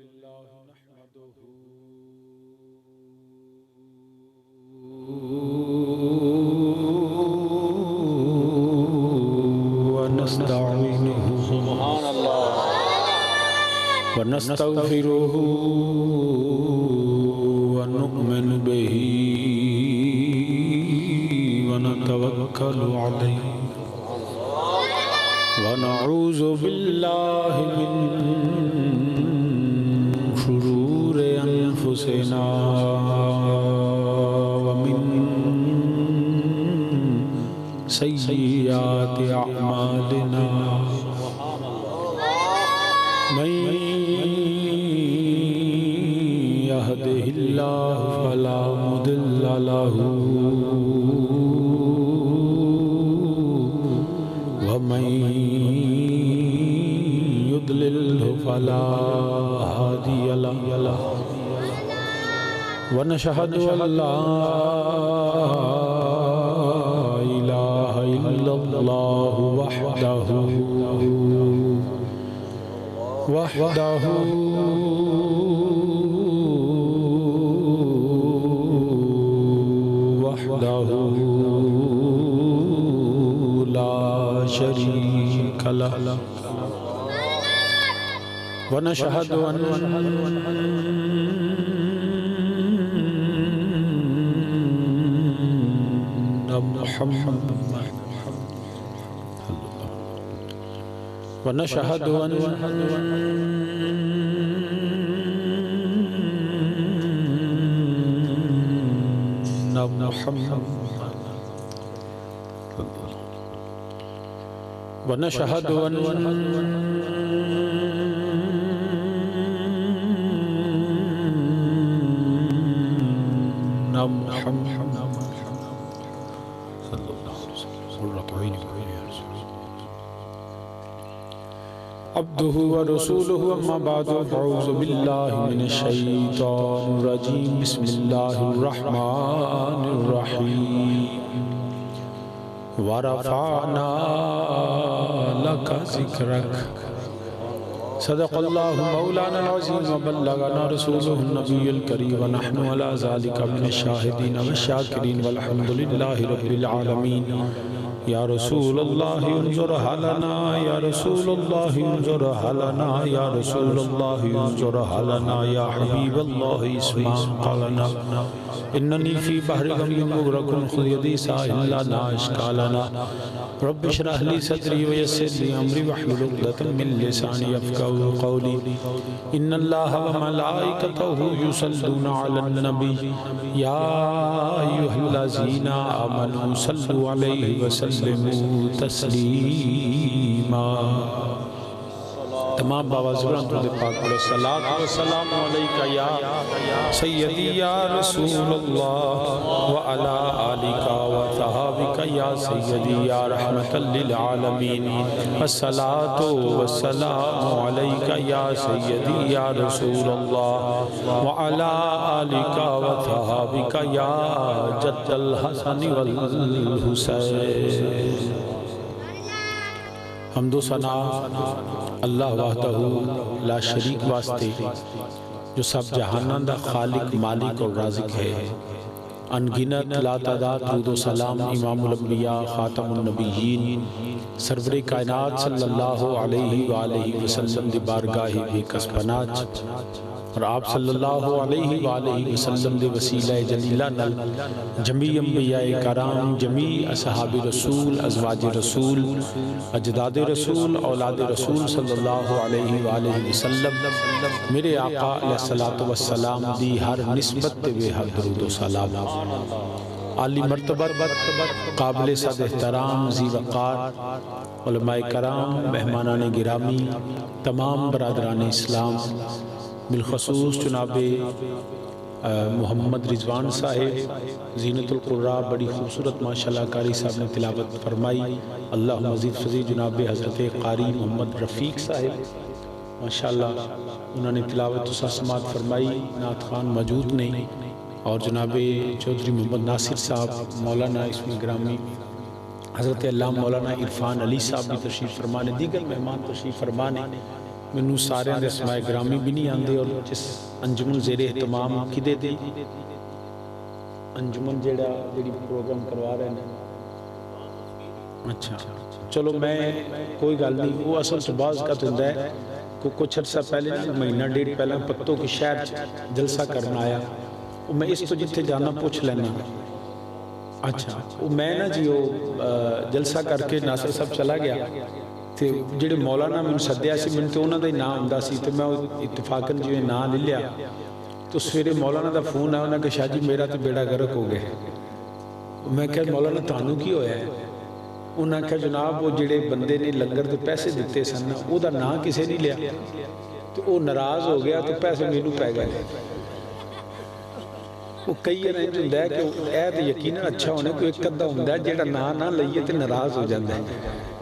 अल्हम्दुलिल्लाह नहमदुहु व नस्तईनुहु सुभान अल्लाह व नस्तगफिरुहु व नु'मिनु बिही व नतवक्कलु अलैहि व नऊज़ु बिल्लाहि मिन शुरूरि अनफुसिना व मिन सय्यिआति अअमालिना मन यहदिहिल्लाहु फला मुदिल्ल लहु व मन युद्लिल्हु फला हादिय लहु व नशहदु अल्ला इलाहा इल्लल्लाहु वहदहु ला शरीक लहु व नशहदु अन्ना मुहम्मदन व नशहदु अन्ना मुहम्मदन व नशहदु अन्ना मुहम्मदन अब्दुहु व रसूलुहु अम्मा बादु अऊज़ु बिल्लाहि मिनश शैतानिर रजीम बिस्मिल्लाहिर रहमानिर रहीम व रफ़अना लका ज़िक्रक सदक़ल्लाहु मौलाना अज़ीम व बल्लगना रसूलुहुन नबियुल करीम व नहनु अला ज़ालिका मिनश शाहिदीन व शाकिरीन वल्हम्दुलिल्लाहि रब्बिल आलमीन या रसूलल्लाह उन्ज़ुर हलना या रसूलल्लाह उन्ज़ुर हलना या रसूलल्लाह उन्ज़ुर हलना या हबीबल्लाह इस्मा क़लना इन्ननी फ़ी बहरि गम्मिन मुग़रक़ुन ख़ुज़ यदी साहिला ला इश्कालना रब्बि इश्रह ली सदरी व यस्सिर ली अमरी वहलुल उक़दतम मिन लिसानी यफ़क़हू क़ौली इन्नल्लाहा व मलाइकतहु युसल्लूना अलन नबी या अय्युहल्लज़ीना आमनू सल्लु अलैहि व सल्लिमू तस्लीमा। तमाम बावज़ुरान तुझे पाक बोले सलात व सलाम अलैका या सय्यदी या रसूलल्लाह व अला आलिका व सहाबिका या सय्यदी या रहमतल लिल आलमीन अस्सलातु व सलामु अलैका या सय्यदी या रसूलल्लाह व अला आलिका व सहाबिका या जद्दल हसन वल हुसैन। हम्दो सना अल्लाह वहदहु ला शरीक वास्ते जो सब जहानां दा खालिक मालिक और राज़िक है। अनगिनत लातादाद दुरूद व सलाम इमामुल अंबिया खातमुन नबिय्यीन सरवरे कायनात सल्लल्लाहु अलैहि व आलिहि वसल्लम दी बारगाह बेकस पनाज और आप सल्लल्लाहु अलैहि व आलिहि वसल्लम दे वसीला जलीला नल जमी अंबियाए कराम जमी असहाबे रसूल अज़वाज रसूल अजदाद रसूल औलाद रसूल सल्लल्लाहु अलैहि व आलिहि वसल्लम मेरे आका अलैहिस्सलातु वस्सलाम दी हर निस्बत पे बेहद दरूद व सलाम आली मर्तबत काबिल सद एहतराम ज़ी वक़ार उलमाए कराम मेहमानान गिरामी तमाम बरादरान इस्लाम बिलखसूस जनाबे मोहम्मद रिजवान साहिब ज़ीनतुल क़ुर्रा बड़ी खूबसूरत माशाल्लाह कारी साहब ने तिलावत फरमाई। अल्लाह मज़ीद फज़ील जनाबे हज़रत क़ारी मोहम्मद रफ़ीक साहिब माशाल्लाह उन्होंने तिलावत समात फरमाई। नात खान मौजूद नहीं और जनाबे चौधरी मोहम्मद नासिर साहब मौलाना इसमें ग्रामी हज़रत अल्लामा मौलाना इरफान अली साहब भी तशरीफ़ फरमाने दीगर मेहमान तशरीफ़ फरमाने मैनू सारे दे समाए ग्रामी भी नहीं आते। और जिस अंजुमन जेरे एहतमाम किदे दी अंजुमन जेड़ा जेड़ी प्रोग्राम करवा रहे हैं। अच्छा चलो मैं कोई गल नहीं, वो असल च बाज़ का होंदा है को कुछ अर्सा पहले महीना डेढ़ पहले पत्तों के शहर जलसा करना आया। वो मैं इस तो जिथे जाना पूछ लेना। अच्छा वो मैं ना जी वो जलसा करके नासर साहब चला गया तो ਜਿਹੜੇ मौलाना मैंने सद्या से मैंने तो उन्होंने ही नाम ਹੁੰਦਾ ਸੀ तो मैं इतफाकन जिवें नाम ले लिया तो सवेरे मौलाना का फोन आया। उन्होंने कहा शाह जी मेरा तो बेड़ा गर्क हो गया। मैं क्या मौलाना थानू की होया है? उन्होंने कहा जनाब वो जिहड़े बंदे ने लंगर के पैसे दिते सन उहदा नाम किसी नहीं लिया तो वह नाराज़ हो गया तो पैसे मैनू पै गए। वो कई बार इंज हुंदा है कि यह तो यकीन अच्छा होना कोई एक अद्धा हुंदा जिहड़ा नाम ना लईए तो नाराज़ हो जाता है।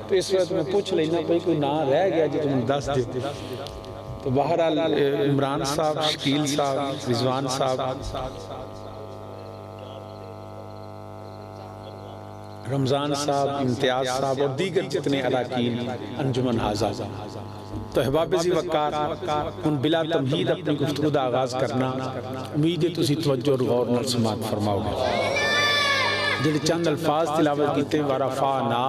तो इस वक्त मैं पूछ लेना भाई कोई ना रह गया जो तुम दस दे। तो बहरहाल इमरान साहब, शकील साहब, रिजवान साहब, रमज़ान साहब, इम्तियाज साहब और दीगर जितने अराकीन अंजुमन हाज़ा। तो अहबाब ज़ी वक़ार हुण बिला तमहीद अपनी गुफ्तगू दा आगाज़ करना। उम्मीद है तुसीं तवज्जो और गौर नाल समात फरमाओगे। जिहड़े चंद अल्फाज तिलावत कीते वरफ़अना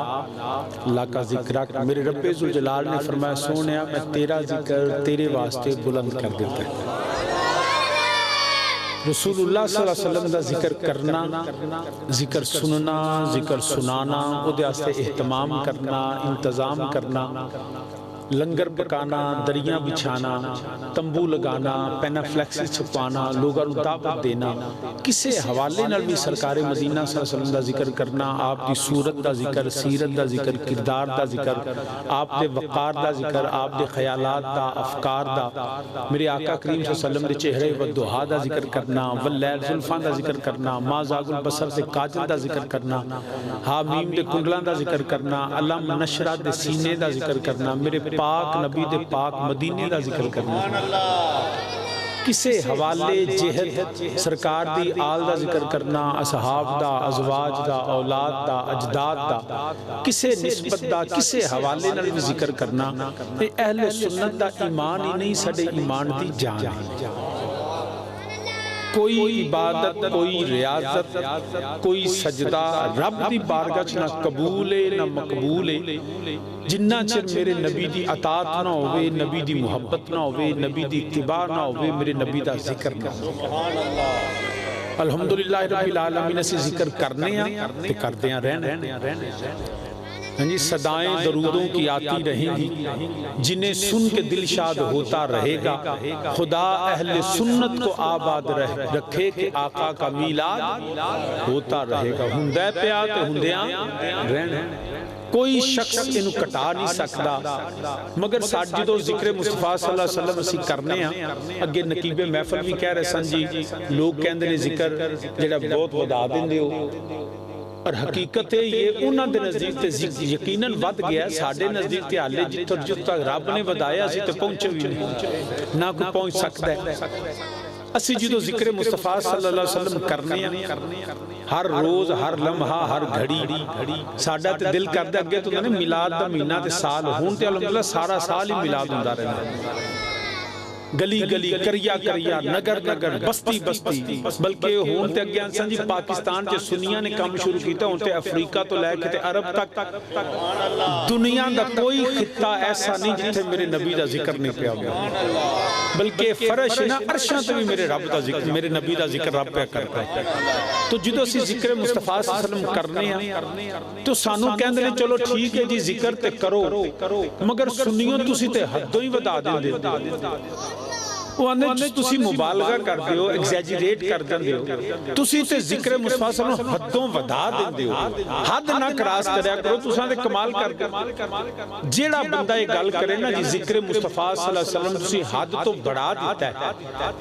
लका ज़िक्रक, मेरे रब्बे ज़ुल जलाल ने फरमाया सोहणिया मैं तेरा जिक्र तेरे वास्ते बुलंद कर दिता। रसूलुल्लाह सल्लल्लाहु अलैहि वसल्लम दा जिक्र करना, जिक्र सुनना, जिक्र सुनाना, उहदे वास्ते एहतमाम करना, इंतजाम करना, लंगर पकाना, दरियां बिछाना, तंबू लगाना, पेनाफ्लैक्सिस छपवाना, लोगों को दावत देना, किसी हवाले नाल भी सरकार मदीना सल्लल्लाहु अलैहि वसल्लम का जिक्र करना, आपकी सूरत का जिक्र, सीरत का जिक्र, किरदार का जिक्र, आपके वक़ार का जिक्र, आपके ख्यालात का, अफकार का, मेरे आका करीम सल्लल्लाहु अलैहि वसल्लम के चेहरे व दुहा का जिक्र करना, वल्लैल ज़ुल्फ़ां का जिक्र करना, मा ज़ाग़ुल बसर से काजल का जिक्र करना, हामीम के कुंडलां का जिक्र करना, अलम नशरा दे सीने का जिक्र करना, मेरे पाक नबी दे पाक मदीने का जिक्र करना, किसे हवाले जेहद सरकार दी आल दा जिक्र करना, असहाब दा, अज़वाज दा, औलाद दा, अजदाद दा, किसे निस्बत दा, किसे हवाले नाल भी जिक्र करना। ते अहले सुन्नत दा ईमान ही नहीं साडे ईमान दी जान है। कोई इबादत, कोई रियाजत, कोई सजदा रब दी बारगाह च ना कबूल है ना मकबूल है जिन्ना चिर मेरे नबी दी अतात ना होवे, नबी दी मुहब्बत ना होवे, नबी दी इत्तिबा ना होवे, मेरे नबी दा जिक्र ना होवे। अल्हम्दुलिल्लाह रब्बिल आलमीन असीं जिक्र करने आ ते करदे आ रहना। हाँ जी, सदाएं दरूदों की आती रहेंगी, जिन्हें सुन के दिल शाद होता रहेगा। खुदा अहले सुन्नत को आबाद रखे कि आका का मीलाद होता रहेगा। हुंदा पिया ते हुंदियां रहना, कोई शख्स इनू कटा नहीं सकता। मगर साडी जो जिक्र मुस्तफा सल्लल्लाहु अलैहि वसल्लम असीं करने आ, अगे नकीबे महफिल भी कह रहे सन जी, लोग कहंदे ने जिक्र जेड़ा बहुत वधा दिंदे हो, और हकीकत है ये उन्होंने नज़दीक ते यकीनन वध गया, साडे नज़दीक ते हाले जिथों तक रब ने वधाया असीं ते पहुंचे भी नहीं, ना कोई पहुंच सकता है। असीं जो जिक्र मुस्तफा सल्लल्लाहु अलैहि वसल्लम करने हर रोज, हर लम्हा, हर घड़ी साडा ते दिल करदा अगे तो ना मिलाद दा महीना ते साल हुण ते अल्हम्दुलिल्लाह सारा साल ही मिलाद हुंदा रहंदा, गली गली, करिया करिया, नगर नगर, बस्ती बस्ती। बल्कि हुण ते अगे सन जी पाकिस्तान च सुन्नियां ने काम शुरू किया, हुण ते अफ्रीका तो लैके ते अरब तक दुनिया दा कोई खिता ऐसा नहीं जिथे मेरे नबी दा जिक्र नहीं पिया हुआ। बल्कि फर्श ना अर्शां ते भी मेरे रब दा जिक्र, मेरे नबी दा जिक्र रब पे करता है। तो जो असीं जिक्र मुस्तफा सल्लल्लाहु अलैहि वसल्लम करने आ तो सानू कहंदे ने चलो ठीक है जी जिक्र ते करो, मगर सुनियो तुसीं ते हदों ही वधा दिंदे हो। वो आंदे तुसीं मुबालगा करदे हो, एग्जैजरेट कर दिंदे हो, तुसीं ते जिक्र मुस्तफा सल्लल्लाहु अलैहि वसल्लम हदों वधा दिंदे हो। हद ना क्रॉस करया करो, तुसां ते कमाल कर दो। जेड़ा बंदा ये गल करे ना जी जिक्र मुस्तफा सल्लल्लाहु अलैहि वसल्लम तुसीं हद तो बढ़ा दिता है,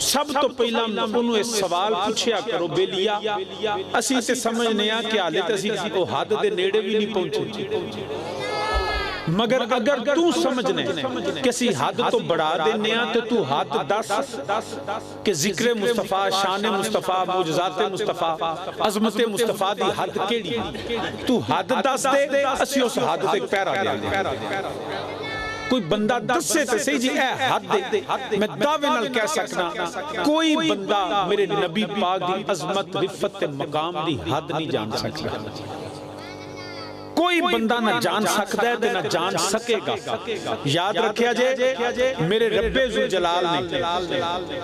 सब तो पहला उन्होंने इस सवाल पूछया करो बेलिया असीं ते समझने आ कि हाले ते असीं ओ हद दे नेड़े भी नहीं पहुंचे, मगर अगर तू समझने कि असी हद तो बढ़ा देने तो तू हद दस कि जिक्र मुस्तफा, शान मुस्तफा, मुजज़ात मुस्तफा, अज़मत मुस्तफा दी हद केड़ी, तू हद दस दे, असी उस हद ते पैरा देंगे। कोई बंदा दसे ते सही जी ए हद है, मैं दावे नाल कह सकना कोई बंदा मेरे नबी पाक दी अजमत रिफत ते मकाम दी हद नहीं जान सकता। कोई बंदा ना जान सकता है ते ना जान सकेगा। याद रखिया जे मेरे रब्बे जुल जलाल ने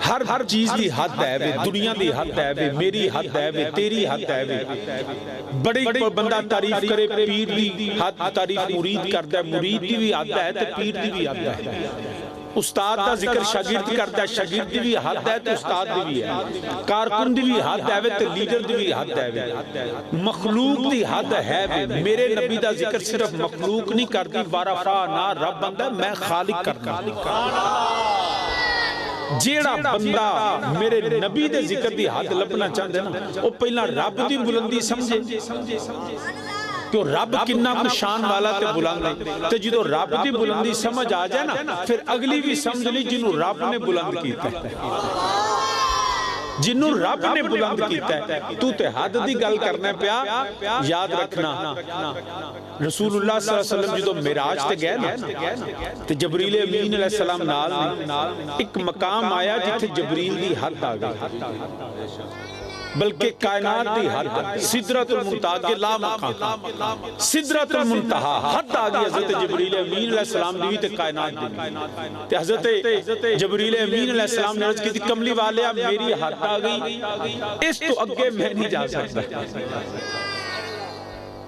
हर चीज दी हद है वे, दुनिया दी हद है वे, मेरी हद है वे, तेरी हद है वे। बड़ी बंदा तारीफ करे पीर दी हद, तारीफ मुरीद करदा है, मुरीद दी भी हद है ते पीर दी भी हद है। उस्ताद का जिक्र शागिर्द करता है, शागिर्द दी भी हद है तो उस्ताद दी भी है, कारकुन दी भी हद है ते लीडर दी भी हद है, मखलूक दी हद है वे। मेरे नबी दा जिक्र सिर्फ मखलूक नहीं करती, बारफा ना रब बंदा मैं खालिक करना। जेड़ा बंदा मेरे नबी दे जिक्र दी हद लभना चाहंदा ना, वो पहला रब दी बुलंदी समझे कि रब किन्ना कुछ शान वाला ते बुलंद है। ते जो रब दी बुलंदी समझ आ जाए ना, फिर अगली भी समझ ली जिन्हों रब ने बुलंद कीता है, जिन्हों रब ने बुलंद कीता है। तू ते हद दी गल करना पिया। याद रखना रसूलुल्लाह सल्लल्लाहु अलैहि वसल्लम जो मेराज ते गए ना, ते जबरील अमीन अलैहि सलाम नाल एक मकाम आया जिथे जबरील दी हद आ गई, बल्कि कायनात दी हद, सिदरतुल मुंतहा के ला मकाम, सिदरतुल मुंतहा हद आ गई हजरत जबरील अमीन अलैहि सलाम दी ते कायनात दी। ते हजरत जबरील अमीन अलैहि सलाम ने अर्ज की कमली वाले मेरी हद आ गई, इस तो अगे मैं नहीं जा सकता।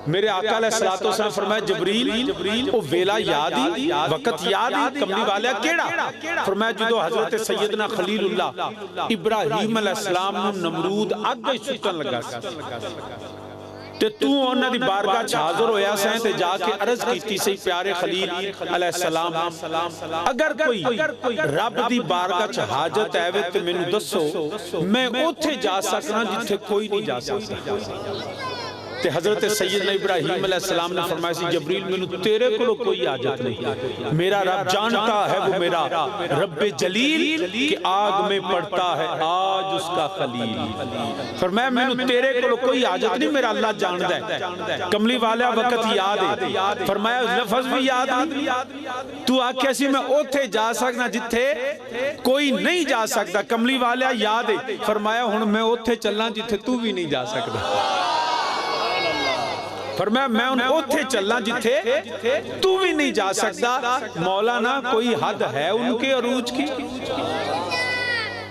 मेरे आका अलैहिस्सलातु वस्सलाम फरमाया जबरील ओ वेला याद ही, वक्त याद ही, कमली वाला केड़ा? फरमाया जो हजरत सैयदना खलीलुल्लाह इब्राहीम अलैहिस्सलाम नु नमरूद अग सुटन लगा ते तू उन्हां दी बारगाह च हाज़र होया सैं ते जाके अर्ज कीती सी प्यारे खलील अलैहिस्सलाम, अगर कोई रब दी बारगाह च हाजत आवे ते मैनू दसो, मैं ओथे जा सकना जिथे कोई नहीं जा सकता। ते हजरत सैयदना इब्राहीम अलैहिस्सलाम ने फरमाया सी जबरील मैनू तेरे कोलों कोई हाजत नहीं, मेरा रब जानता है वो मेरा रब्बे जलील कि आग में पड़ता है आज उसका खलील। फरमाया मैनू तेरे कोलों कोई हाजत नहीं, मेरा अल्लाह जानदा है। कमली वाला वक्त याद है, फरमाया लफ्ज़ भी याद नहीं, तू आख्या सी मैं ओथे जा सकना जिथे कोई नहीं जा सकता। कमली वाला याद है, फरमाया हुण मैं ओथे चलना जिथे तू भी नहीं जा सकता। फरमाया मैं उन ओथे चलना जिथे तू भी नहीं जा सकता। मौलाना कोई हद है उनके अरूज की?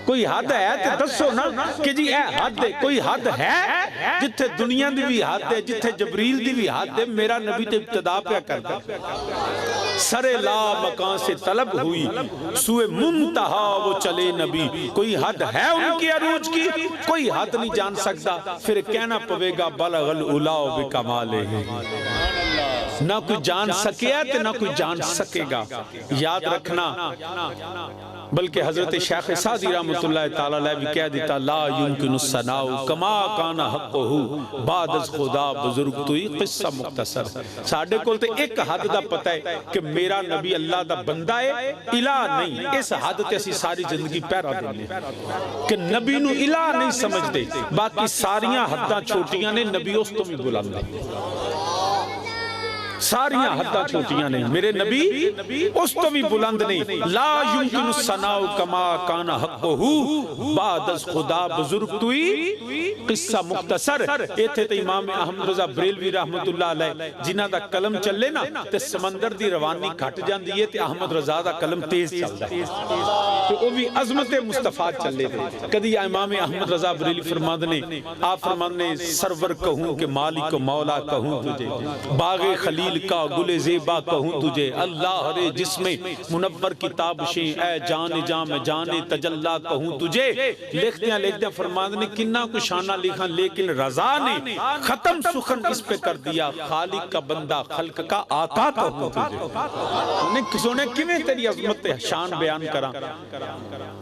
कोई हद है तो दसो ना कि जी ए हद है, कोई हद है जिथे दुनिया दी भी हद है, जिथे जबरील दी भी हद है। मेरा नबी ते इब्तिदा पे करता सरे ला मकान से तलब हुई सुए मुंतहा वो चले नबी। कोई हद है उनकी अरूज की? कोई हद नहीं जान सकता। फिर कहना पवेगा बलगल उलाओ बिकमाले, ना कोई जान सके ते ना कोई जान सकेगा। याद रखना, बल्कि हजरत शेख सादी रहमतुल्लाह तआला अलैह भी कह देता ला युमकिनु सनाउ कमा काना हक़्क़ुहु बादस खुदा बुजुर्ग तुई किस्सा मुख्तसर। साडे कोल ते एक हद दा पता है कि मेरा नबी अल्लाह दा बंदा है, इला नहीं। इस हद ते असी सारी जिंदगी पहरा देने कि नबी नू इला नहीं समझते। बाकी सारियां हद्दां छोटियां ने, नबी उस तो भी बुलंद है। सारियां हद्दां छोटियां नहीं, मेरे नबी उस तो भी बुलंद नहीं। ला युमकिनु सनाउ कमा काना हक़्क़ुहु बादस खुदा बुजुर्ग तुई किस्सा मुख्तसर। इत्थे ते इमाम अहमद रज़ा बरेलवी रहमतुल्लाह अलैह जिन्हां दा कलम चले ना ते समंदर दी रवानी घट जांदी है ते अहमद रज़ा दा कलम तेज चलदा है, ते ओ भी अज़मत मुस्तफा चले थे। कदी इमाम अहमद रज़ा बरेलवी फरमाते ने, आप फरमाते ने सरवर कहूं कि मालिक मौला कहूं तुझे, बागे खलील का गुले ज़ेबा कहूं तुझे, अल्लाह रे जिसमें मुनव्वर किताब शे ए जान जाम जाने तजल्ला कहूं तुझे। लिखते लिखते फरमाते ने किन्ना कुछ शाना लिखा, लेकिन रज़ा ने खत्म सुखन इस पे कर दिया, खालिक का बंदा खल्क का आका कहूं तुझे। ने सोने किवें तेरी अज़मत शान बयान करा,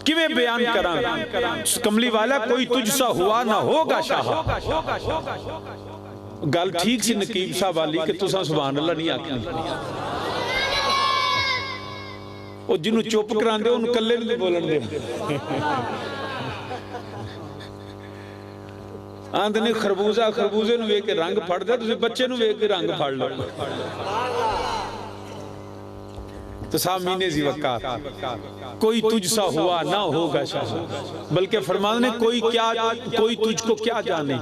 किवें बयान करा। कमली वाला कोई तुझसा हुआ ना होगा शाह। गल ठीक सी नकीब साहब वाली कि तुसा सुभान अल्लाह नहीं आखनी, ओ जिन्हों चुप करांदे उन्होंने कल्ले नहीं बोलन दे। आंदे ने खरबूजा खरबूजे नूं वेख के रंग फड़दा, तुसीं बच्चे नूं वेख के रंग फड़ लो। तो तो सामीने ज़िवक्कार, कोई तुझसा हुआ ना होगा शाह, बल्कि फरमाने कोई तुझको क्या जाने,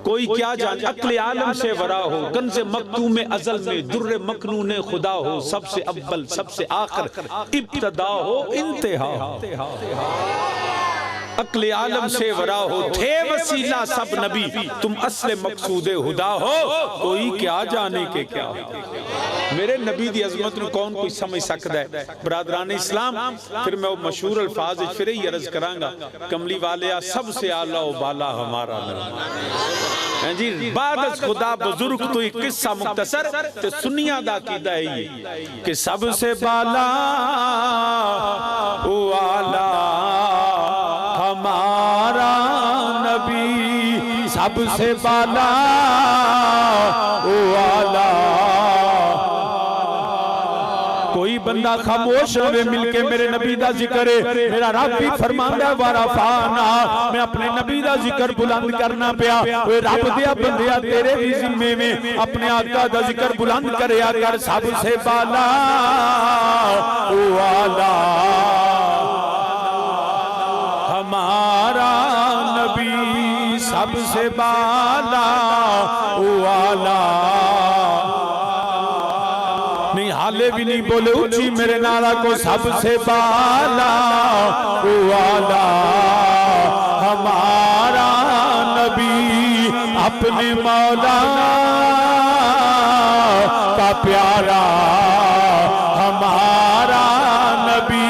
कोई क्या जाने, अक्ल आलम से वरा हो, गंज़े मक्तूम अज़ल में दुर्रे मकनून खुदा हो, सबसे अव्वल सबसे आखिर इब्तदा हो इंतहा, अक्ल आलम से वरा हो, थे वसीला सब नबी, तुम असले मकसूदे हुदा हो, कोई क्या जाने के क्या हो। मेरे नबी दी अजमत नूं कौन कोई समझ सकता है। बरादरान इस्लाम, फिर मैं वो मशहूर अल्फाज फिर ही अर्ज करांगा, कमली वाले सबसे आला व बाला हमारा नबी जी, बाद खुदा बुजुर्ग तो एक किस्सा मुख्तसर ते सुन्नियां दा कीदा है ये कि सबसे बाला ओ आला हमारा नबी, सबसे बाला ओ आला। कोई बंदा खामोश रहे मिलके मेरे नबी दा जिक्र है, मेरा रब भी फरमांदा वाराफाना, मैं अपने नबी दा जिक्र बुलंद करना पिया। ओए रब दिया बंदिया तेरे भी जिम्मे में अपने आका दा जिक्र बुलंद करया कर, सबसे बाला ओ आला हमारा नबी, सबसे बाला ओ आला। नहीं हाले भी नहीं बोले ऊंची मेरे नारा को, सबसे बाला ओ आला हमारा नबी, अपने मौला का प्यारा हमारा नबी,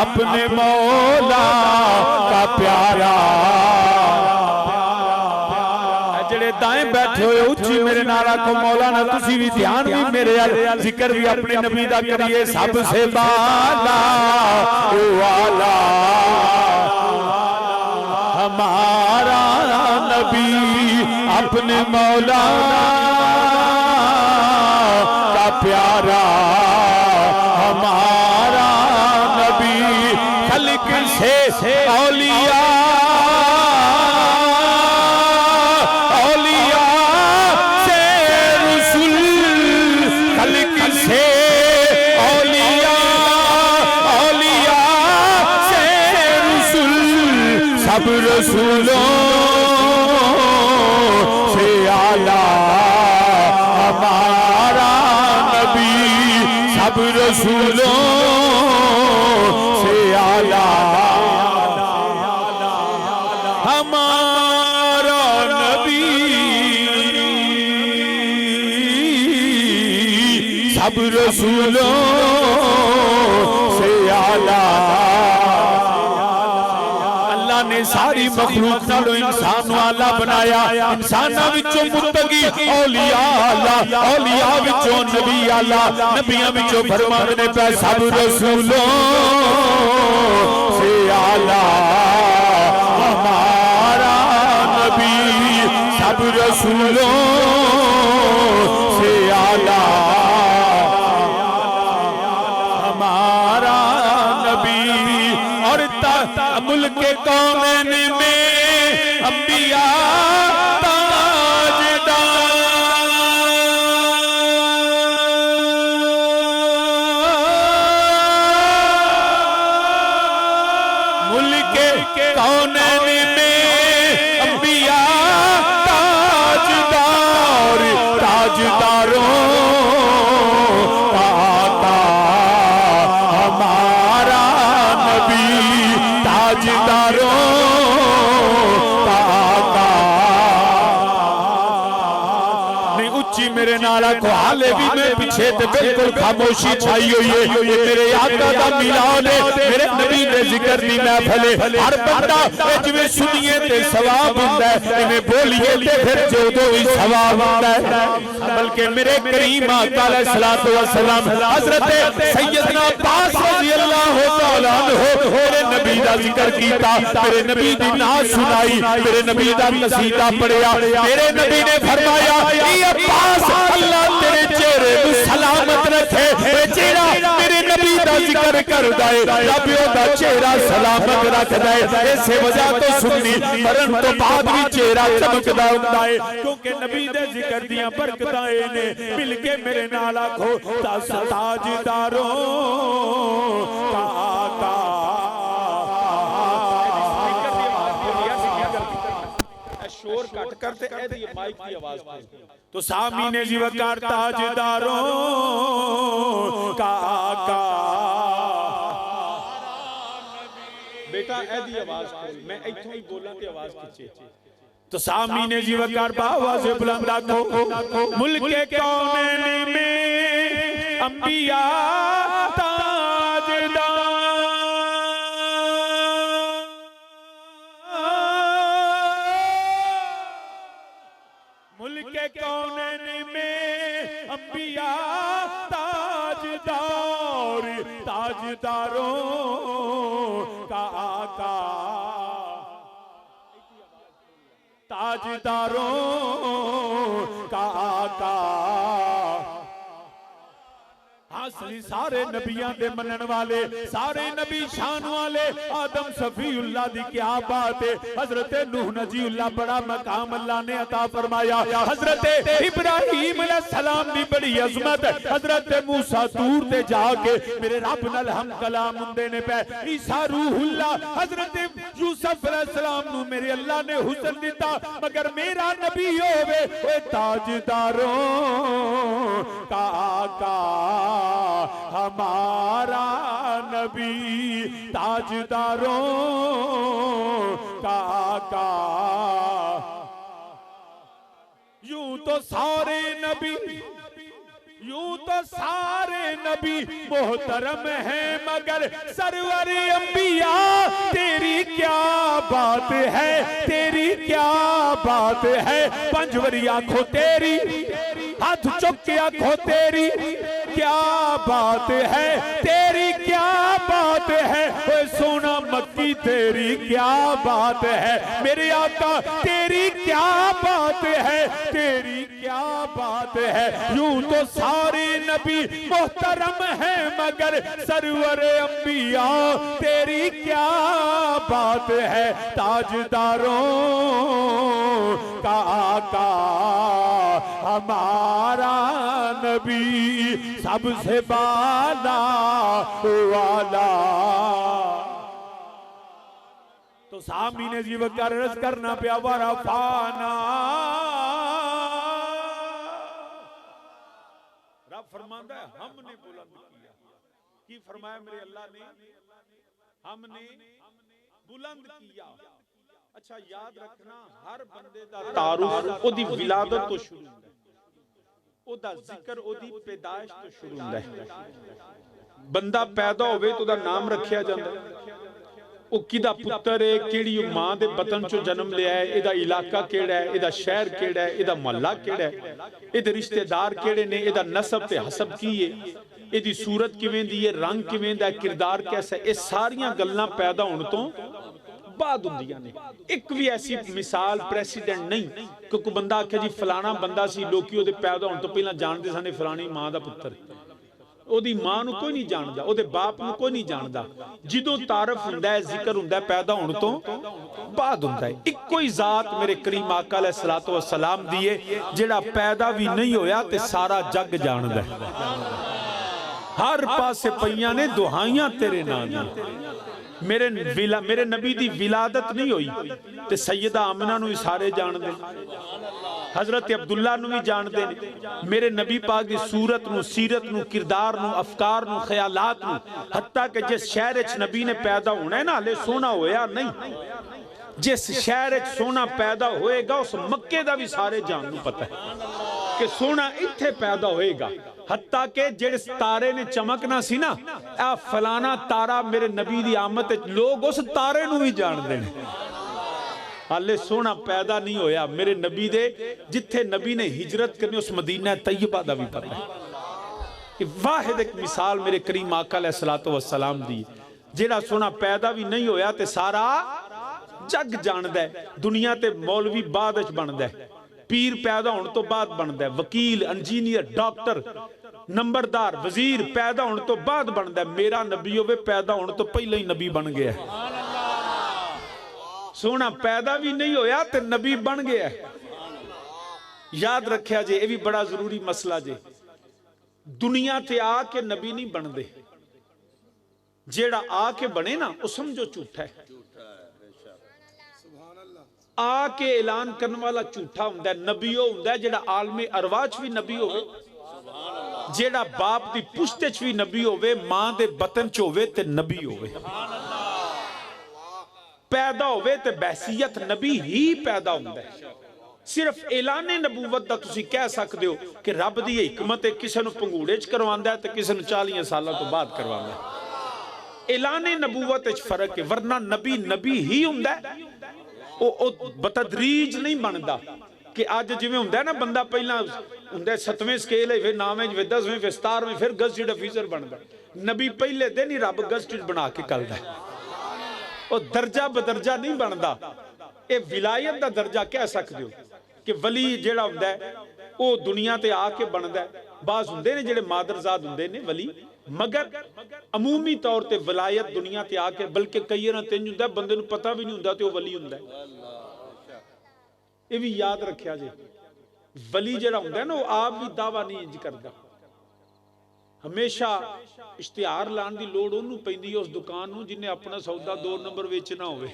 अपने मौला का प्यारा। जेड़े दाएं बैठे हुए उच्ची मेरे नारा को मौलाना, तुसी भी ध्यान भी मेरे अल जिक्र भी अपने नबी दा करिए, सबसे बाला ओ आला हमारा नबी, अपने मौला का प्यारा हमारा नबी। खल्क से औलिया सब रसूलों से आला हमारा नबी, सब रसूलों से आला हमारा नबी, सब रसूलों से आला। ने सारी मखलूक नालों इंसान आला बनाया, इंसानां विचों मुत्तकी औलिया आला, औलिया विचों नबी आला, नबियां विचों फरमांदे पे सब रसूलों से आला हमारा नबी, सब रसूलों से आला हमारा नबी। और मुल्क कौमैन में अंबिया ताजदार, मुल्क कौमैन में अंबिया ताजदार, ताजदारों का आका हमारा नबी, ताजदारों का आका। नहीं उच्ची मेरे नारा को हाले भी मैं पीछे ते बिल्कुल खामोशी छाई हुई है, ये मेरे आका दा मिलाद है, मेरे नबी दे जिक्र दी महफिल। हर बंदा जिवें सुनिए ते सवाब हुंदा है, इवें बोलिए ते फिर जोदों ही सवाब हुंदा है। बल्कि मेरे करीम आका अलैहिस्सलातु वस्सलाम हजरत सैयदना अब्बास रज़ियल्लाहु तआला अन्हु मेरे नबी दा जिक्र कीता, मेरे नबी दी नात सुनाई, मेरे नबी दा कसीदा पढ़िया, मेरे नबी ने फरमाया ई अब्बास अल्लाह तेरे चेहरे को सलामत रखे, जेड़ा मेरे नबी दा जिक्र करदा है रब ओदा चेहरा सलामत रखदा है। इस वजह तो सुन्नी मरण तो बाद भी चेहरा चमकदा हुंदा है क्योंकि नबी दे जिक्र दियां बरकतां ने। मिल के मेरे नाल आखो ताजदारों का शोर कट करते एदी माइक की आवाज तो सामीने जी वकार ताजदारों का बेटा एदी आवाज खोल मैं इथों ही बोला ते आवाज खिंचे तो सामीने जी वकार बावा से बुलंद रखो। मुल्क के कौनैन में अंबिया ताजदारों का आका ताजदारों का आका असली सारे नबियां दे मनन वाले सारे नबी शान वाले आदम सफीउल्लाह दी क्या बात है। हजरत नूह नजीउल्लाह बड़ा मकाम अल्लाह ने अता फरमाया। हजरत इब्राहीम अलैहिस्सलाम दी बड़ी अजमत। हजरत मूसा दूर ते जाके मेरे रब नाल हम कलाम हुंदे ने पे। ईसा रूहुल्लाह हजरत यूसुफ अलैहिस्सलाम नु मेरे अल्लाह ने हुस्न दिता मगर मेरा नबी होवे ओए ताजदारों का आका हमारा नबी ताजदारों का आका। यूं तो सारे नबी मोहतरम हैं मगर सरवर अंबिया तेरी क्या बात है तेरी क्या बात है। पंजवरी आंखों तेरी हाथ चुक के आंखों तेरी क्या बात है तेरी क्या बात है। सोना मक्की तेरी क्या बात है मेरे आका तेरी क्या बात है तेरी क्या बात है। यूं तो सारे नबी मोहतरम हैं मगर सरवर अंबिया तेरी क्या बात है। ताजदारों का आका हमारा नबी सबसे बाला वाला। तो सामीने जी वकार रस करना पिया वारा फाना। रब फरमांदा है हमने बुलंद किया। की फरमाया मेरे अल्लाह ने हमने बुलंद किया। अच्छा याद रखना हर बंदे दा तारुफ ओदी विलादत तो शुरू हुंदा है ओदा जिक्र ओदी पैदाइश तो शुरू हुंदा है। बंदा पैदा होवे तो ओदा नाम रखिया जांदा है। ओ किदा पुत्तर है केड़ी मां दे बतन चो जन्म लिया है एदा इलाका केड़ा है एदा शहर केड़ा है एदा मोहल्ला केड़ा है एदे रिश्तेदार केड़े ने एदा नसब ते हसब की है एदी सूरत किवें दी है रंग किवें दा किरदार कैसा है। ये सारियां गल्लां पैदा होण तो बाद हुंदियां ने। एक भी ऐसी मिसाल प्रेसिडेंट नहीं कि कोई बंदा आखे जी फलाना बंदा सी लोकी ओदे पैदा होण तो पहला जानदे सन फलानी मां दा पुत्तर ओदी मां नूं कोई नहीं जानदा ओदे बाप नूं कोई नहीं जानदा। जिदों तारफ हुंदा है जिक्र हुंदा है पैदा होण तो बाद हुंदा है। इक्को ही जात मेरे करीम आका अलैहिस्सलातु वस्सलाम दी है जेड़ा पैदा भी नहीं होया ते सारा जग जानदा है। हर पासे पईयां ने दुहाइयां तेरे नाम दी। मेरे नबी दी विलादत नहीं हुई ते सैयदा आमना नूं सारे जानदे हजरत अब्दुल्ला नूं भी जानदे ने। मेरे नबी पाक दी सूरत नूं सीरत नूं किरदार नूं अफकार नूं ख्यालात नूं हत्ता कि जिस शहर च नबी ने पैदा होना है ना हाले सोना होया नहीं। जिस शहर च सोना पैदा होएगा उस मक्के दा भी सारे जान नूं पता है कि सोना इत्थे पैदा होएगा। हत्ता के जिस तारे ने चमकना सी ना आ फलाना तारा मेरे नबी दी आमद लोग उस तारे नूं भी जानदे ने। हाले सोना पैदा नहीं होया। मेरे नबी दे जिथे नबी ने हिजरत करनी उस मदीना तैयबा दा भी पता है। वाहिद एक मिसाल मेरे करीम आका अलैहिस्सलातु वस्सलाम दी जेड़ा सोना पैदा भी नहीं होया ते सारा जग जानदा है। दुनिया ते मौलवी बाद विच बनदा है पीर पैदा होने तो बाद बनता है वकील इंजीनियर डॉक्टर नंबरदार वजीर पैदा होने तो बाद बनता है। मेरा नबी होवे पैदा होने तो पहले ही नबी बन गया। सोना पैदा भी नहीं होया ते नबी बन गया। याद रखिया जे, ये भी बड़ा जरूरी मसला जे। दुनिया ते आके नबी नहीं बनते, जेड़ा आके बने ना वो समझो झूठा है। आके ऐलान करने वाला झूठा हुंदा है। नबी वो हुंदा है जेड़ा आलमे अरवाच भी नबी होवे, जेड़ा बाप दी पुश्ते च भी नबी होवे, मां दे बतन च होवे ते नबी होवे। पैदा होवे ते बैसियत नबी ही पैदा हुंदा है। सिर्फ ऐलाने नबूवत दा तुसी कह सकदे हो कि रब दी हिकमत है, किसी नूं पंगूड़े च करवांदा है ते किसी नूं 40 साल तो बाद करवांदा है। ऐलाने नबूवत च फर्क है, वरना नबी नबी ही हुंदा है। वो बतदरीज नहीं बनता कि अज जिवें हुंदा है ना, बंदा पहला हुंदा 7वें स्केल है, फिर 9वें, फिर 10वें, फिर 17वें, फिर गजटेड अफीसर बनता। नबी पहले दिन ही रब गजटेड बना के कलदा है। वो दर्जा बदर्जा नहीं बनता। ये विलायत का दर्जा कह सकते हो कि वली जेड़ा हुंदा है वो दुनिया ते आके बनता है। बाज हुंदे ने जेड़े मादरजाद हुंदे ने वली, मगर अमूमी तौर ते विलायत दुनिया ते आके, बल्कि कई बार ते हुंदा बंदे नूं पता भी नहीं हुंदा ते वो वली हुंदा है। ये भी याद रखिया जे, वली जेड़ा हुंदा है ना वो आप भी दावा नहीं इंज करदा। हमेशा इश्तिहार लाने की लोड़ उन्होंने पैंदी है उस दुकान नूं जिन्हें अपना सौदा 2 नंबर वेचना होवे।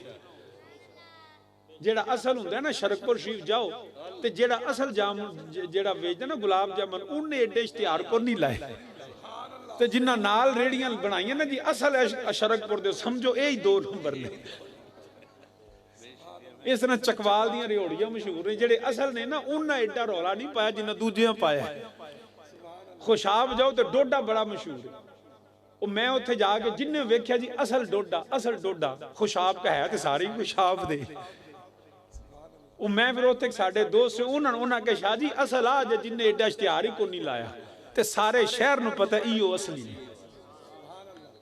जेड़ा असल हुंदा है ना, शरकपुर शरीफ जाओ ते जेड़ा असल जाम जेड़ा वेचदा ना गुलाब जामुन, उन्हें एडे इश्तिहार को नहीं लाए। ते जिन्ना नाल रेड़ियां बनाई ना जी असल शरकपुर दे, समझो यही 2 नंबर ने। इस तरह चकवाल दी रेहड़ियां मशहूर ने, जेड़े असल ने ना उन्हें एडा रौला नहीं पाया जिन्ना दूजियां पाया। खुशाब जाओ तो डोडा बड़ा मशहूर है। मैं उत्थे जाके जिन्हें वेख्या जी असल डोडा खुशाब का है तो सारे खुशाब दे। मैं फिर उत्थे साडे दोस्त से उन्होंने कहा शाह जी असल आ जे, जिन्हें एडा इश्तिहार ही को नहीं लाया ते सारे शहर नूं पता इहो असली है।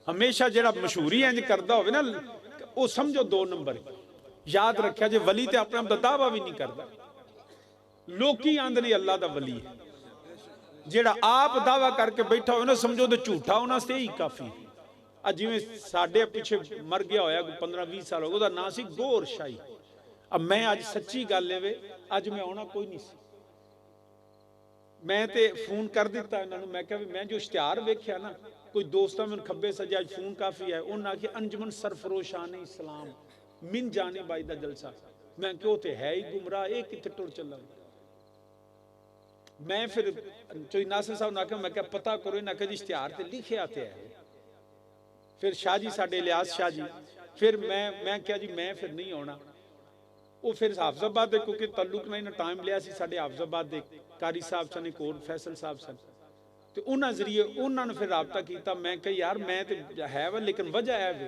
हमेशा जेड़ा मशहूरी इंज करदा होवे ना वो समझो 2 नंबर। याद रखिया जे, वली ते अपना दावा भी नहीं करता। लोकी आंदे ने अल्लाह दा वली है, जेड़ा आप दावा करके बैठा हो ना समझो तो झूठा होना से ही काफी। अज जिवें साडे पिछे मर गया होया 15-20 साल हो गए, उसदा नाम सी गौर शाही। अब मैं अज सच्ची गल है, अज मैं आना कोई नहीं सी, मैं ते फोन कर दिता इन्होंने। मैं कहा मैं जो इश्तिहार वेख्या ना, कोई दोस्त मैंने खब्बे सज्जे अज फोन काफी है, उन्हें आखिया अंजुमन सरफरोशान इस्लाम मिन जाने बाई दा जलसा। मैं क्यों ते है ही गुमराह, ये कितने टुर चला। मैं फिर चोई नासिर साहब ने आख्या, मैं क्या पता करो, इन्हें आख्या जी इश्तिहार ते लिखे आते है। फिर शाह जी साडे इलियास शाह जी, फिर मैं क्या जी मैं फिर नहीं आना। वो फिर हाफजाबाद दे क्योंकि तल्लुक ना इन्हें टाइम लिया सी, साडे हाफजाबाद दे कारी साहब सन, एक होर फैसल साहब सन, तो उन्होंने जरिए उन्होंने फिर राबता किया। मैं कहा यार मैं तो है वा, लेकिन वजह है वे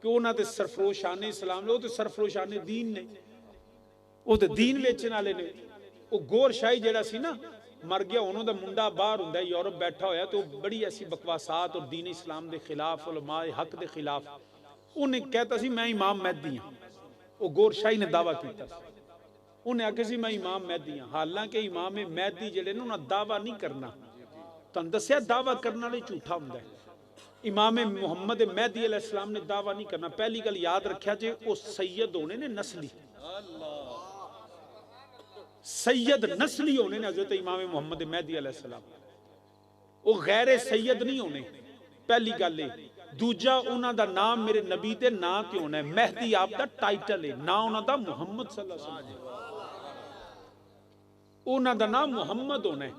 कि उन्होंने तो सरफरोशाने इस्लाम, वो तो सरफरोशाने दीन ने, वो तो दीन बेचने वाले ने। वो गौर शाही जेड़ा सी ना मर गया, उन्होंने मुंडा बाहर हुंदा यूरोप बैठा होया, तो बड़ी ऐसी बकवासात और दीन इस्लाम के खिलाफ, उलमाए हक के खिलाफ उन्हें कहता सी मैं इमाम महदी हाँ। वो गौर शाही ने दावा किया, उन्हें आख्या सी मैं इमाम महदी हाँ। हालांकि इमाम महदी जेड़े ने उन्हें दावा नहीं करना, तुहानूं दस्सिया दावा करने वाले झूठा हुंदा है। इमाम मुहम्मद महदी अलैहिस्सलाम ने दावा नहीं करना। पहली गल याद रखिया जे, वो सैयद होने ने नस्ली, सैयद नस्ली होने ने हजरत इमाम मुहम्मद महदी अलैहिस्सलाम, वो गैर सैयद नहीं होने। पहली गल दूजा उन्हां दा नाम मेरे नबी ते ना ते होना है, महदी आप दा टाइटल है ना, उन्हां दा मुहम्मद सल्लल्लाहु अलैहि वसल्लम, उन्हां दा नाम मुहम्मद होना है।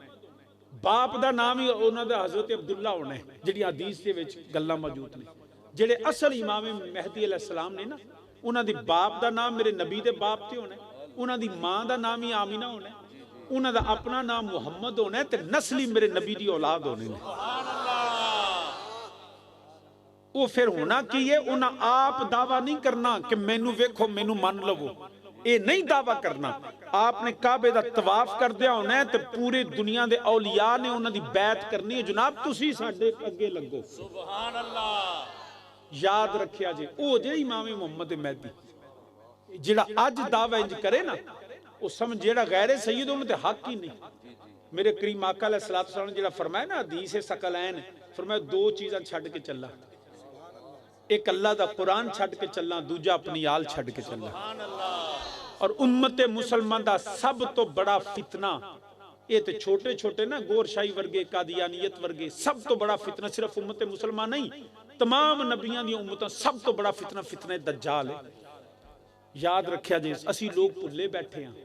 बाप दा नाम ही उन्हां दा हजरत अब्दुल्ला होना है, जिहड़ी हदीस दे विच गल्लां मौजूद ने। जेड़े असल इमाम महदी अलैहिस्सलाम ने ना, उन्हां दी बाप दा नाम मेरे नबी दे बाप ते होना है, उन्हां दी मां दा नाम ही आमीना होना है, उन्हां दा अपना नाम मुहम्मद होना है, ते नस्ली मेरे नबी दी औलाद होने ने। वो फिर होना की है, उन्हें आप दावा नहीं करना कि मैनू वेखो मैनू मान लवो, ये नहीं दावा करना। आपने काबे दा तवाफ कर दिया होना है, तो पूरी दुनिया के औलिया ने उन्होंने बैत करनी है, जनाब तुसी साडे अगे लगो। सुभान अल्लाह। याद रखिया जे, वो जे इमाम मुहम्मद महदी जेड़ा अज दावा इंज करे ना, वो समझ जेड़ा गैर सैयद उन्हें ते हक ही नहीं। मेरे करीम आका अलैहिस्सलातु वस्सलाम ने जिहड़ा फरमाया ना हदीस सकलैन, फरमाया दो चीज़ां छड्ड के चला, एक अल्लाह दा कुरान छड्ड के चलना, दूजा अपनी आल छड्ड के चलना। और उम्मत मुसलमान दा सब तो बड़ा फितना, ये तो छोटे छोटे ना गोरशाही वर्गे कादियानियत वर्गे, सब तो बड़ा फितना सिर्फ उम्मत मुसलमान नहीं, तमाम नबियां दी उम्मतां सब तो बड़ा फितना फितना दज्जाल है। याद रखिया जी, असी लोग भुले बैठे हैं,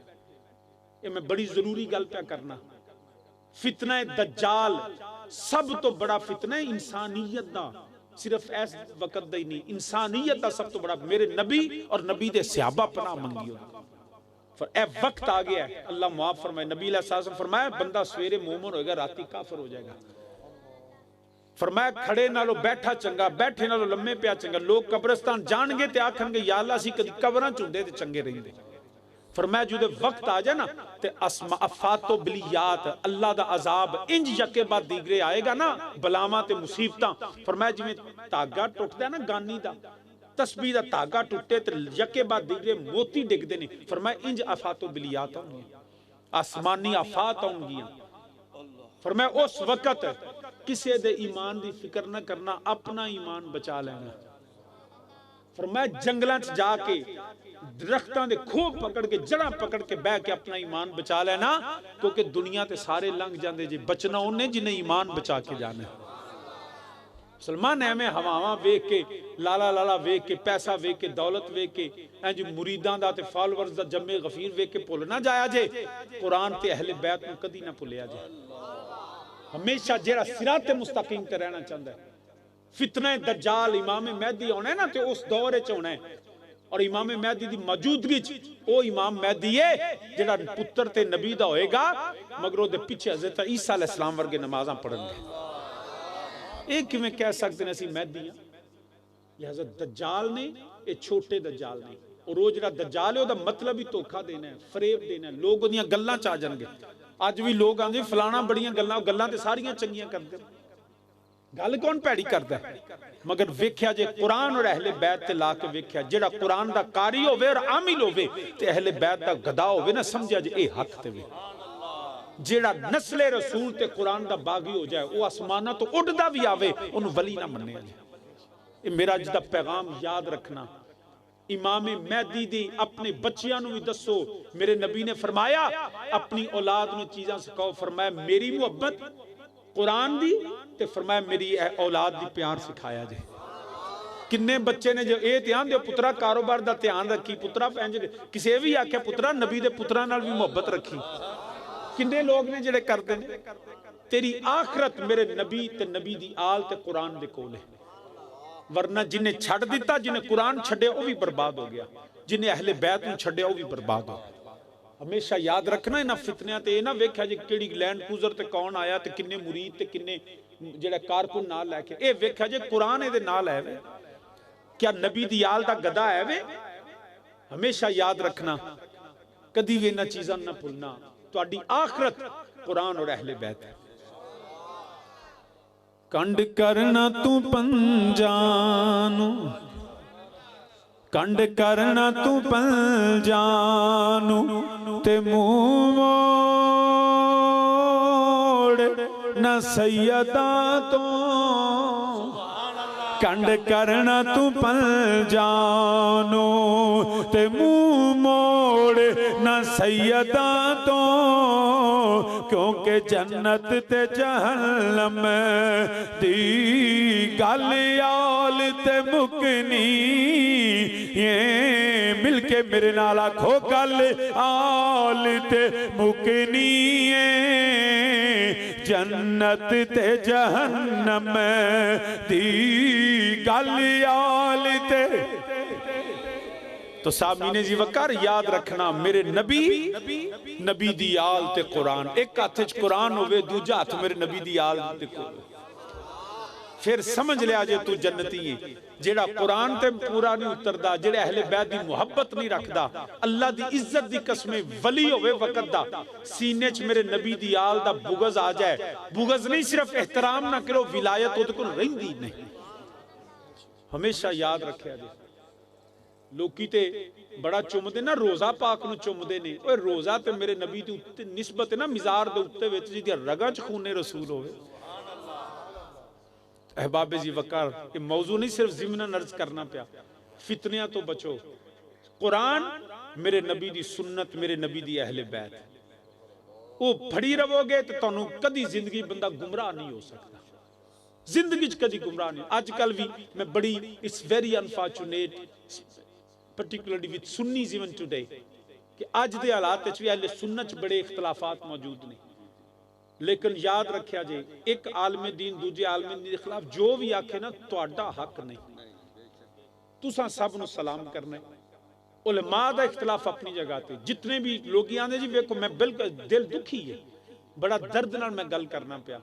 ये मैं बड़ी जरूरी गल पे करना। फितना दज्जाल सब तो बड़ा फितना है इंसानियत दा, सिर्फ इस वक्त दा ही नहीं, इंसानियत दा सब तो बड़ा। मेरे नबी और नबी दे सहाबा पनाह मंगी, पर ए वक्त आ गया है, अल्लाह मुआफ फरमाए। नबी अलैहिस्सलाम फरमाया बंदा सवेरे मोमिन होएगा, राती काफिर हो जाएगा। फरमाया खड़े नालों बैठा चंगा, बैठे नालों लम्मे पिया चंगा। लोग कब्रिस्तान जाणगे ते आखणगे या अल्लाह असीं कदी कबरां च हुंदे ते चंगे रहिंदे। फरमाया जो वक्त आ जाए ना ते अस्मा अफातो बिलियात, अल्लाह दा अजाब इंज यके बाद दीगरे आएगा ना, बलावां ते मुसीबतां। फरमाया जिवें धागा टुटदा ना गानी दा, तस्बीह दा धागा टुटे ते यके बाद दीगरे मोती डिगदे ने। फरमाया इंज अफातो बिलियात होंगी, आसमानी आफात होंगी। फरमाया उस वक्त किसी दे ईमान दी फिक्र ना करना, अपना ईमान बचा लेना। फरमाया जंगलां च जाके दरख्तां दे खूब पकड़ के जड़ा पकड़ के बह के अपना ईमान बचा लेना, क्योंकि दुनिया ते सारे लंघ जाते जे, बचना उन्हें जिन्हें ईमान बचा के जाना। मुसलमान एवें हवावां वेख के, लाला लाला वेख के, पैसा वेख के, दौलत वेख के, इंज मुरीदां दा ते फॉलोअर्स दा जम्मे गफीर वेख के भुल ना जाया जे, कुरान ते अहले बैत नूं कदी ना भुलिया जे। हमेशा जेड़ा सिराते मुस्तकीम ते रहना चाहता है। फितना दज्जाल इमाम महदी आना है ना, तो उस दौर च होना है, और इमाम महदी की मौजूदगी वो इमाम महदी है जेड़ा पुत्र ते नबी दा होएगा, मगर उहदे पिछे हज़रत ईसा अलैहिस्सलाम वर्गे नमाज़ां पढ़णगे। ये किवें कह सकते हैं असीं महदी हां? ये हज़रत दज्जाल ने, ये छोटे दज्जाल ने। और वो जिहड़ा दज्जाल है उसदा मतलब ही धोखा देना है, फरेब देना है, लोग उहदियां गल्लां च आ जाणगे। अज भी लोग आंदे फलाना बड़ियां गल्लां, गल्लां ते सारियां चंगियां करदे, गल कौन भैड़ी करदा है? मगर वेख्या जे कुरान और अहले बैत ते ला के वेख्या, जेड़ा कुरान दा कारी होवे और आमिल होवे ते अहले बैत दा गदा होवे ना, समझिया जे ए हक ते वे। जेड़ा नस्ले रसूल ते कुरान दा बागी हो जाए, वो आसमाना तो उड़दा भी आवे, उन्हें वली ना मन्ने। ये मेरा अज दा पैगाम याद रखना। इमाम महदी दी अपने बच्चियां नूं भी दसो। मेरे नबी ने फरमाया अपनी औलाद नूं चीज़ां सिखाओ। फरमाया मेरी मुहब्बत कुरान दी, ते फरमाया मेरी औलाद दी प्यार सिखाया जे। किन्ने बच्चे ने जो ये ध्यान दो पुत्रा कारोबार दा ध्यान रखी, पुत्रा किसी भी आख्या पुत्रा नबी दे पुत्रा नाल भी मुहब्बत रखी। किन्ने लोग ने जेड़े करदे ने। तेरी आखरत मेरे नबी ते नबी दी आल ते कुरान दे कोल है, वरना जिन्हें छड़ दिता, जिन्हें कुरान छड्डिया वो भी बर्बाद हो गया, जिन्हें अहले बैत नूं छड्डिया वो भी बर्बाद हो गया। हमेशा याद रखना इन्हां फितनियां ते ना वेख्या जे किहड़ी लैंड क्रूजर ते कौन आया ते किन्ने मुरीद ते किन्ने जेड़ा कारकुन नाल लैके, ये वेख्या जे कुरान इहदे नाल है वे, क्या नबी दी आल दा गदा है वे। हमेशा याद रखना, कदी भी इन्हां चीज़ां ना भुलना। तुहाडी आखरत कुरान और अहले बैत है। कंड करना तू पंजानू, कंड करना तू पंजानू, ते मुंह मोड़ न सैयदा तो। कंड करना तू पंजानू, ते मुंह मोड़ न सैयदा तो, क्योंकि जन्नत ते जहन्नम दी गल आल ते मुकनी। ये मिलके मेरे नाल आखो गल आल ते मुकनी है, जन्नत ते जहन्नम दी गल आल ते। तो सामीने जी वकार याद रखना, मेरे नबी नबी दी आल ते कुरान, एक हाथ च कुरान होवे, दूजा हाथ मेरे नबी दी आल ते कुरान, फिर समझ लिया जे तू जन्नती है। जेड़ा कुरान ते पूरा नहीं उतरदा, जेड़े अहले बैत दी मुहब्बत नहीं रखदा, अल्लाह दी इज्जत दी कसमें वली होवे वक्त दा, सीने च मेरे नबी दी आल दा बुगज आ जाए, बुगज नहीं सिर्फ एहतराम ना करो, विलायत उहदे कोल रहिंदी नहीं। हमेशा याद रखिया जे लोकी ते बड़ा चुमदे ना रोज़ा पाक नूं चुमदे ने। ओए रोज़ा ते मेरे नबी दी उत्ते निस्बत है ना मिज़ार दे उत्ते विच जिहदी रगां च खूने रसूल होवे। अहबाब जी वकार ये मौजू नहीं सिर्फ ज़िमनन अर्ज करना पिया, फितनियां तो बचो। कुरान मेरे नबी दी सुन्नत, मेरे नबी दी अहले बैत, वो फड़ी रहोगे तो तुहानू कदी जिंदगी बंदा गुमराह नहीं हो सकता, जिंदगी च कदी गुमराह नहीं। अजकल भी मैं बड़ी it's very unfortunate particularly with Sunnis even today कि अज दे हालात भी अहले सुन्नत बड़े इख्तलाफात मौजूद ने। लेकिन याद रखिया जे एक आलमे दीन दूजे आलमे दीन के खिलाफ जो भी आखे ना तुहाडा हक नहीं, तुसां सब नूं सलाम करना है। उलमा दा इख्तलाफ अपनी जगह ते, जितने भी लोग आंदे जी वेखो मैं बिल्कुल दिल दुखी है, बड़ा दर्द नाल मैं गल करना पिया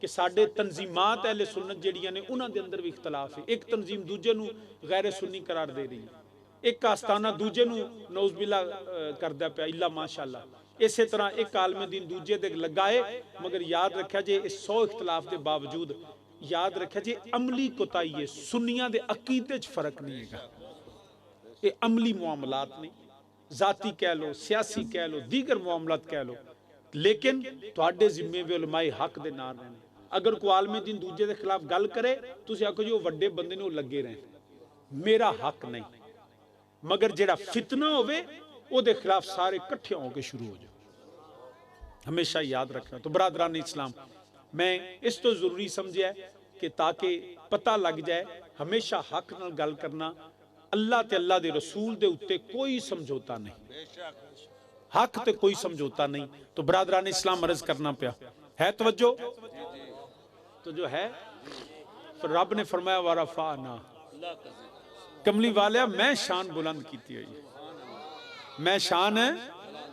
कि साडे तंजीमात अहले सुन्नत जिहड़ियां ने उन्हां दे अंदर भी इख्तलाफ है। एक तंजीम दूजे नूं गैर सुन्नी करार दे रही है, एक आस्ताना दूजे नूं नौज़बिल्ला करदा पिया, इल्ला माशाअल्लाह। इसे तरह एक आलमे दीन दूजे दे लगाए, मगर याद रखिया जे इस 100 इख्तलाफ के बावजूद याद रखिया जे अमली कोताही है। सुन्नियां दे अकीदे च फर्क नहीं है, ये अमली मुआमलात नहीं, जाती कह लो, सियासी कह लो, दीगर मुआमलात कह लो, लेकिन तुहाडे जिम्मे भी उलमाए हक दे नाल रहने। अगर कोई आलमे दीन दूजे के खिलाफ गल करे तुसीं आखो जी वो वड्डे बंदे ने, वो लगे रहे, मेरा हक नहीं। मगर जेड़ा फितना होवे ओदे खिलाफ सारे इकट्ठे होके शुरू हो जाओ, हमेशा याद रखना। तो बरादरान इस्लाम, मैं इस तो जरूरी समझिया कि ताकि पता लग जाए हमेशा हक नाल गल करना, अल्लाह ते अल्लाह दे रसूल दे उत्ते कोई समझौता नहीं, हक ते कोई समझौता नहीं। तो बरादरान इस्लाम अर्ज करना पिया है तवज्जो, तो जो है तो रब ने फरमाया वरफाना, कमली वालिया मैं शान बुलंद की हुई है, मैं शान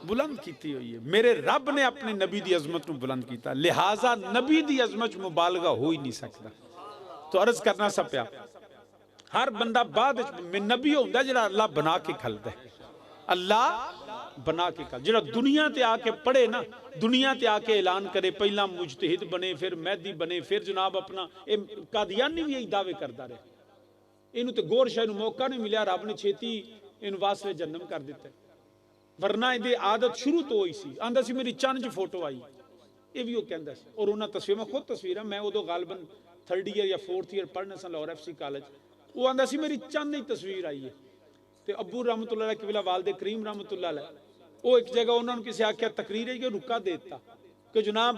बुलंद की हुई है। मेरे रब ने अपने नबी दी अजमत को बुलंद किया, लिहाजा नबी दी अजमत मुबालगा हो ही नहीं सकता। तो अर्ज करना सा पिया, हर बंदा बाद में नबी होंदा जिहड़ा अल्लाह बना के खलदा है, अल्लाह बना के खल, जिहड़ा दुनिया ते आके पढ़े ना, दुनिया ते आके ऐलान करे, पहला मुजतहिद बने, फिर महदी बने, फिर जनाब अपना कादियानी भी यही दावे करता रहे। इनू तो गौर शाह मौका नहीं मिला, रब ने छेती इन वास्ते जन्म कर दिता, वरना इहदी आदत शुरू तो हुई सी। आंदा सी मेरी चंद च फोटो आई, ये भी वो कहता सी, और उन्होंने तस्वीर, मैं खुद तस्वीर, मैं उदो गालबन 3rd ईयर या 4th ईयर पढ़ने सन लाहौर FC कॉलेज, वो आंदा सी मेरी चंद ही तस्वीर आई है। तो अब्बू रहमतुल्लाह अलैह किबला वालदे करीम रहमतुल्लाह अलैह, वो एक जगह उन्होंने किसी आख्या तकरीर है कि रुका देता कि जनाब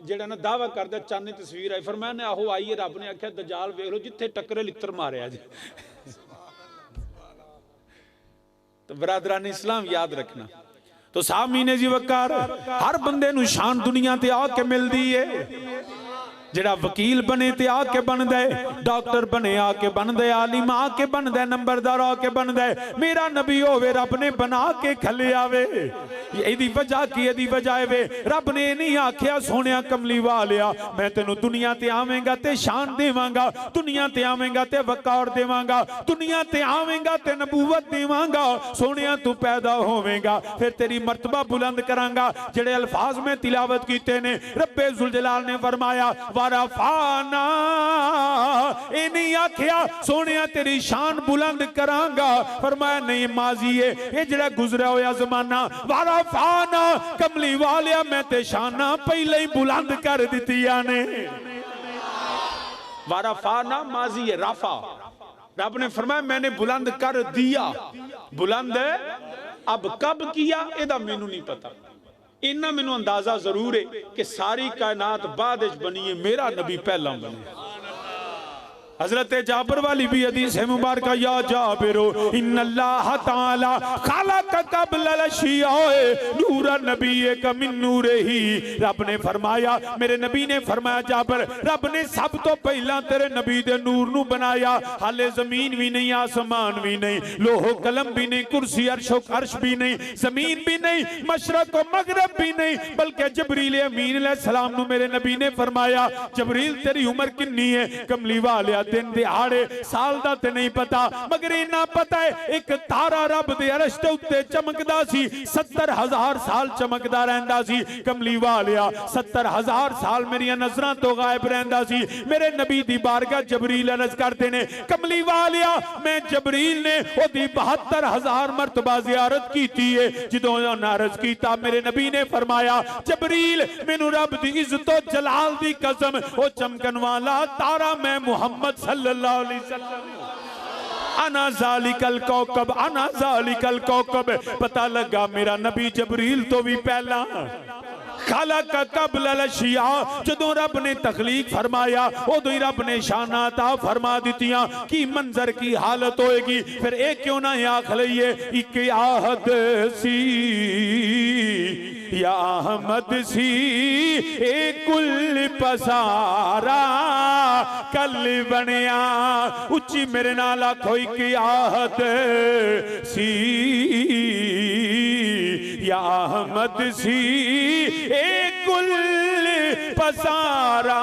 जेड़ा ना दावा करदा चंद ही तस्वीर आई, फिर मैंने आहो आई है, रब ने आख्या दजाल वेख लो जिथे टकरे लित्र मारिया जी। तो बरादरान इस्लाम याद रखना। तो सामीने जी वकार हर बंदे नूं शान दुनिया ते आके मिलदी है, जेड़ा वकील बने ते आके बनदा है, डॉक्टर बने आके बनदा है, आलिम आके बनदा है, नंबरदार आके बनदा है। मेरा नबी होवे रब ने बना के खले आवे, इहदी वजह की, इहदी वजह वे रब ने नहीं आख्या सोनिया कमली वालिया मैं तेनू दुनिया ते आवेंगा ते शान देवांगा, दुनिया ते आवेंगा ते वकार देवांगा, दुनिया ते आवेंगा ते नबूवत देवांगा, सोनिया तू पैदा होवेंगा फिर तेरी मर्तबा बुलंद करांगा। जेड़े अल्फाज में तिलावत कीते ने, रब्बे जुल जलाल ने फरमाया वरफाना, ए नहीं आख्या सोनिया तेरी शान बुलंद करांगा, फरमाया नहीं माजी है ये जेड़ा गुजरा होया जमाना, वरफाना कमली वालिया मैं ते शाना पहले ही बुलंद कर दितिया ने। वरफाना माजी है, राफा, रब ने फरमाया मैंने बुलंद कर दिया, बुलंद अब कब किया एदा मैनू नहीं पता, इन्ना मैनू अंदाजा जरूर है कि सारी कायनात बाद बनी है, मेरा नबी पहला बने। हजरत जाबर वाली भी हदीस है मुबारक, या जाबिरो इन्नल्लाह ताला खलक कबल अलशिया नूर नबी का मिन नूरिही, रब ने फरमाया, मेरे नबी ने फरमाया जाबर रब ने सब तो पहला तेरे नबी दे नूर नू बनाया, हाले जमीन भी नहीं, आसमान भी नहीं, लोहो कलम भी नहीं, कुर्सी अर्श भी नहीं, जमीन भी नहीं, मशरक और मगरब भी नहीं, बल्कि जबरील अमीन अलैहिस्सलाम नू मेरे नबी ने फरमाया जबरील तेरी उम्र कितनी है, कमली वालिया दिन दिहाड़े साल दा ते नहीं पता, मगर इन्ना पता है एक तारा रब दे अरश दे उत्ते चमकदा सी, 70,000 साल चमकदा रहंदा सी। कमली वालिया 70,000 साल मेरिया नजरां तो गायब रहंदा सी। मेरे नबी दी बारगाह जबरील अर्ज करते ने, कमली वालिया मैं जबरील ने ओदी 72,000 मरतबा ज़ियारत कीती है। जदों उन्हें अर्ज कीता, मेरे नबी ने फरमाया, जबरील मैनू रब दी इज्जत तो जलाल दी कसम, ओ चमकन वाला तारा मैं मुहम्मद सल्लल्लाहु अलैहि वसल्लम, अना ज़ालिकल कौकब, अना ज़ालिकल कौकब। पता लगा मेरा नबी जबरील तो भी पहला खालक कबल अशिया। जदों रब ने तखलीक फरमाया उदों ही रब ने शाना अता फरमा दितियां। की मंजर की हालत होएगी, फिर एक क्यों ना आख लईए, इक आहद सी या अहमद सी ए कुल पसारा कल बनिया। उच्ची मेरे नाल आखो, इक आहद सी या अहमद सी ए कुल पसारा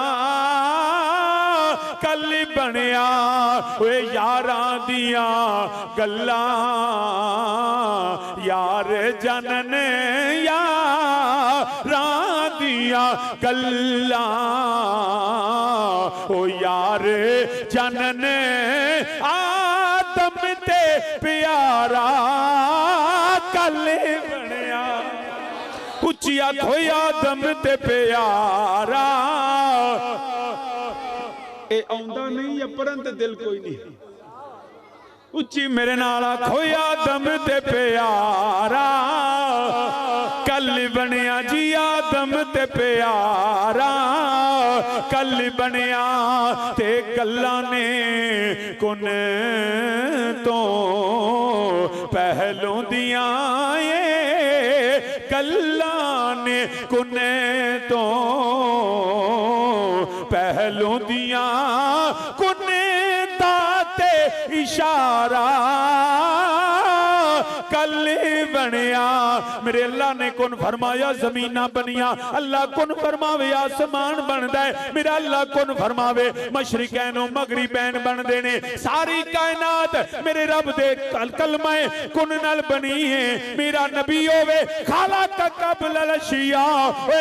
कल बनिया। वे यारां दिया गल्लां यार जनन यारां दिया गल्लां, ओ यार जनन आदम ते प्यारा कल बनिया। उचिया खोई आदम ते प्यारा। ए आउंदा नहीं या परंत दिल कोई नहीं। उची मेरे नाल खोई आदम ते प्यारा कल बनिया जी, आदम ते प्यारा कल बनिया। ते गल्लां ने कुन तो पहलों दियां गल्लां ने कुने तो पहलों दिया कुने दाते इशारा कल बनिया। मेरे अल्लाह ने कुन फरमाया जमीना बनिया, अल्लाह कुन फरमावे आसमान बनता है। मेरा अल्लाह कुन फरमावे मशरिकैन मगरिबैन बनते ने। सारी कायनात मेरे रब दे कलमे कुन नाल बनी है। मेरा नबी होवे खाला का कबल अशिया,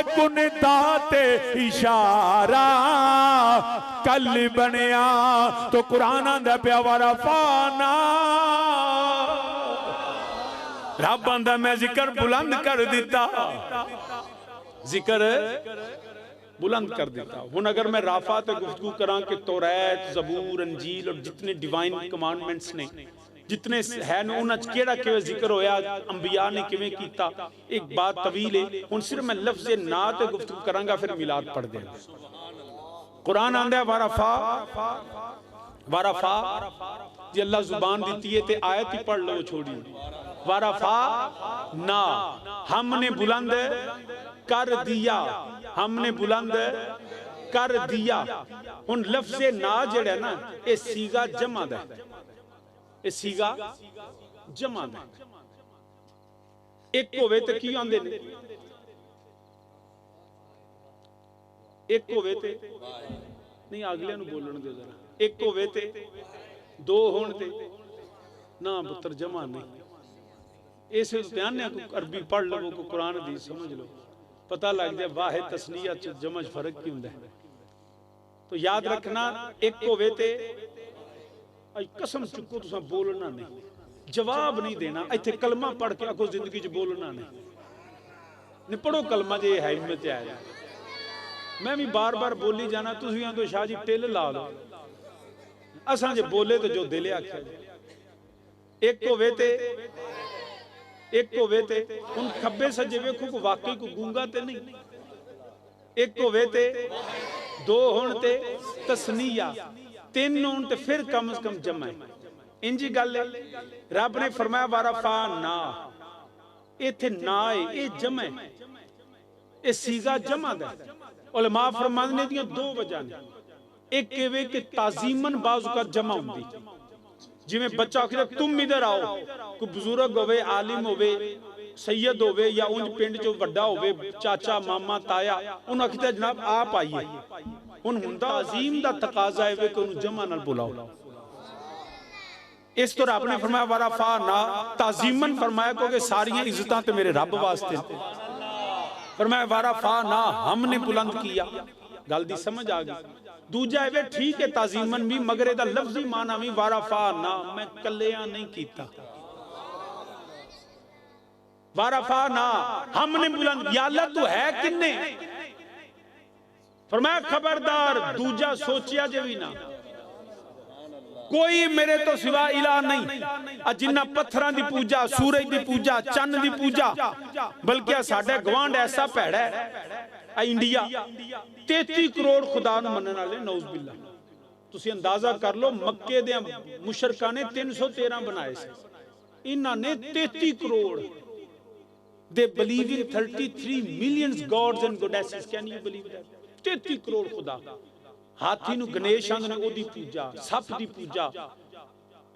कुन दाते इशारा कल बनिया। तो कुरान आंदा पिया वारा फाना, रब आंदा मैं जिक्र बुलंद कर दिता, जिक्र बुलंद कर दिता। हुन अगर मैं राफा ते गुफ्तगू करा कि तौरात ज़बूर अंजील और जितने डिवाइन कमांडमेंट्स ने जितने है उन्होंने केड़ा केवे जिक्र होया, अंबिया ने किवें कीता, एक बात तवील है। हुन सिर्फ मैं लफ्ज़ ना ते गुफ्तगू करांगा, फिर मिलाद पढ़ देना। कुरान आंदा वारफा वारफा जी अल्लाह जुबान दी है ते आयत ही पढ़ लो छोड़ी। वारफा ना हमने बुलंद कर दिया, हमने बुलंद कर दिया। हुन लफ्ज़ ना जेड़ा ना ये सीगा जमा दा, ये सीगा जमा दा। एक होवे ते की आंदे ने, एक होवे ते नहीं अगले नूं बोलण दे जरा। एक होवे ते दो होण ते ना पुत्र जमा नहीं। इस ध्यान ने अरबी पढ़ लो, को कुरान दी समझ लो, पता लग जाए वाहिद तस्निया च जमा फर्क की हुंदा है। तो याद रखना एक होवे ते कसम चुको तुसां बोलना नहीं, जवाब नहीं देना। इत्थे कलमा पढ़ के आखो जिंदगी च बोलना नहीं। पढ़ो कलमा जे है हिम्मत आया। मैं भी बार बार बोली जाना, तुसीं आंदे शाह जी टिल ला लो, असां जे बोले तो जो दिल आख्या। एक होवे ते एक होवे ते उन खब्बे सज्जे वेखो को वाकई को गूंगा ते नहीं। एक होवे ते दो होण ते तस्निया, तीन होण ते फिर कम से कम जमा। इंजी गल है। रब ने फरमाया वारफा ना, इत्थे ना है ये जमा है, ये सीगा जमा दा। उलमा फरमांदे ने दियां दो वजह ने। एक केवे कि ताजीमन बाजू का जमा हुंदी, जिवें बच्चा आखदा तुम इधर आओ, कोई बुजुर्ग होवे आलिम होवे सैयद होवे या उंज पिंड चो वड्डा होवे चाचा मामा ताया, उन्हें आखदा जनाब आप आइए। हुण हुंदा अजीम दा तकाजा है कि उन्हें जमा नाल बुलाओ। इस तो रब ने फरमाया वरफा ना ताजीमन फरमाया क्योंकि सारियां इज्जतां ते मेरे रब वास्ते। फरमाया वरफा ना हमने बुलंद किया। गल दी समझ आ गई। दूजा है ठीक है ताजीमन भी मगर एदा लफ्जी माना भी वरफा ना मैं कलिया नहीं कीता। वरफा ना हमने बुलंद या अल्लाह तू है किन्ने। फरमाया खबरदार दूजा सोचिया जे भी ना कोई मेरे तो सिवा इला नहीं। जिन्ना पत्थरां दी पूजा सूरज दी पूजा चंद दी पूजा बल्कि साडे गवांड ऐसा भैड़ा है इंडिया 33 करोड़ खुदा नूं मनण वाले नौज़ बिल्ला। तुसीं अंदाजा कर लो मक्के दे मुशरकां ने 313 बनाए सी इन्हां ने 33 crore. They believe in 33 million gods and goddesses. Can you believe that? 33 crore खुदा। हाथी नूं गणेश आंदे ने ओदी पूजा सप दी पूजा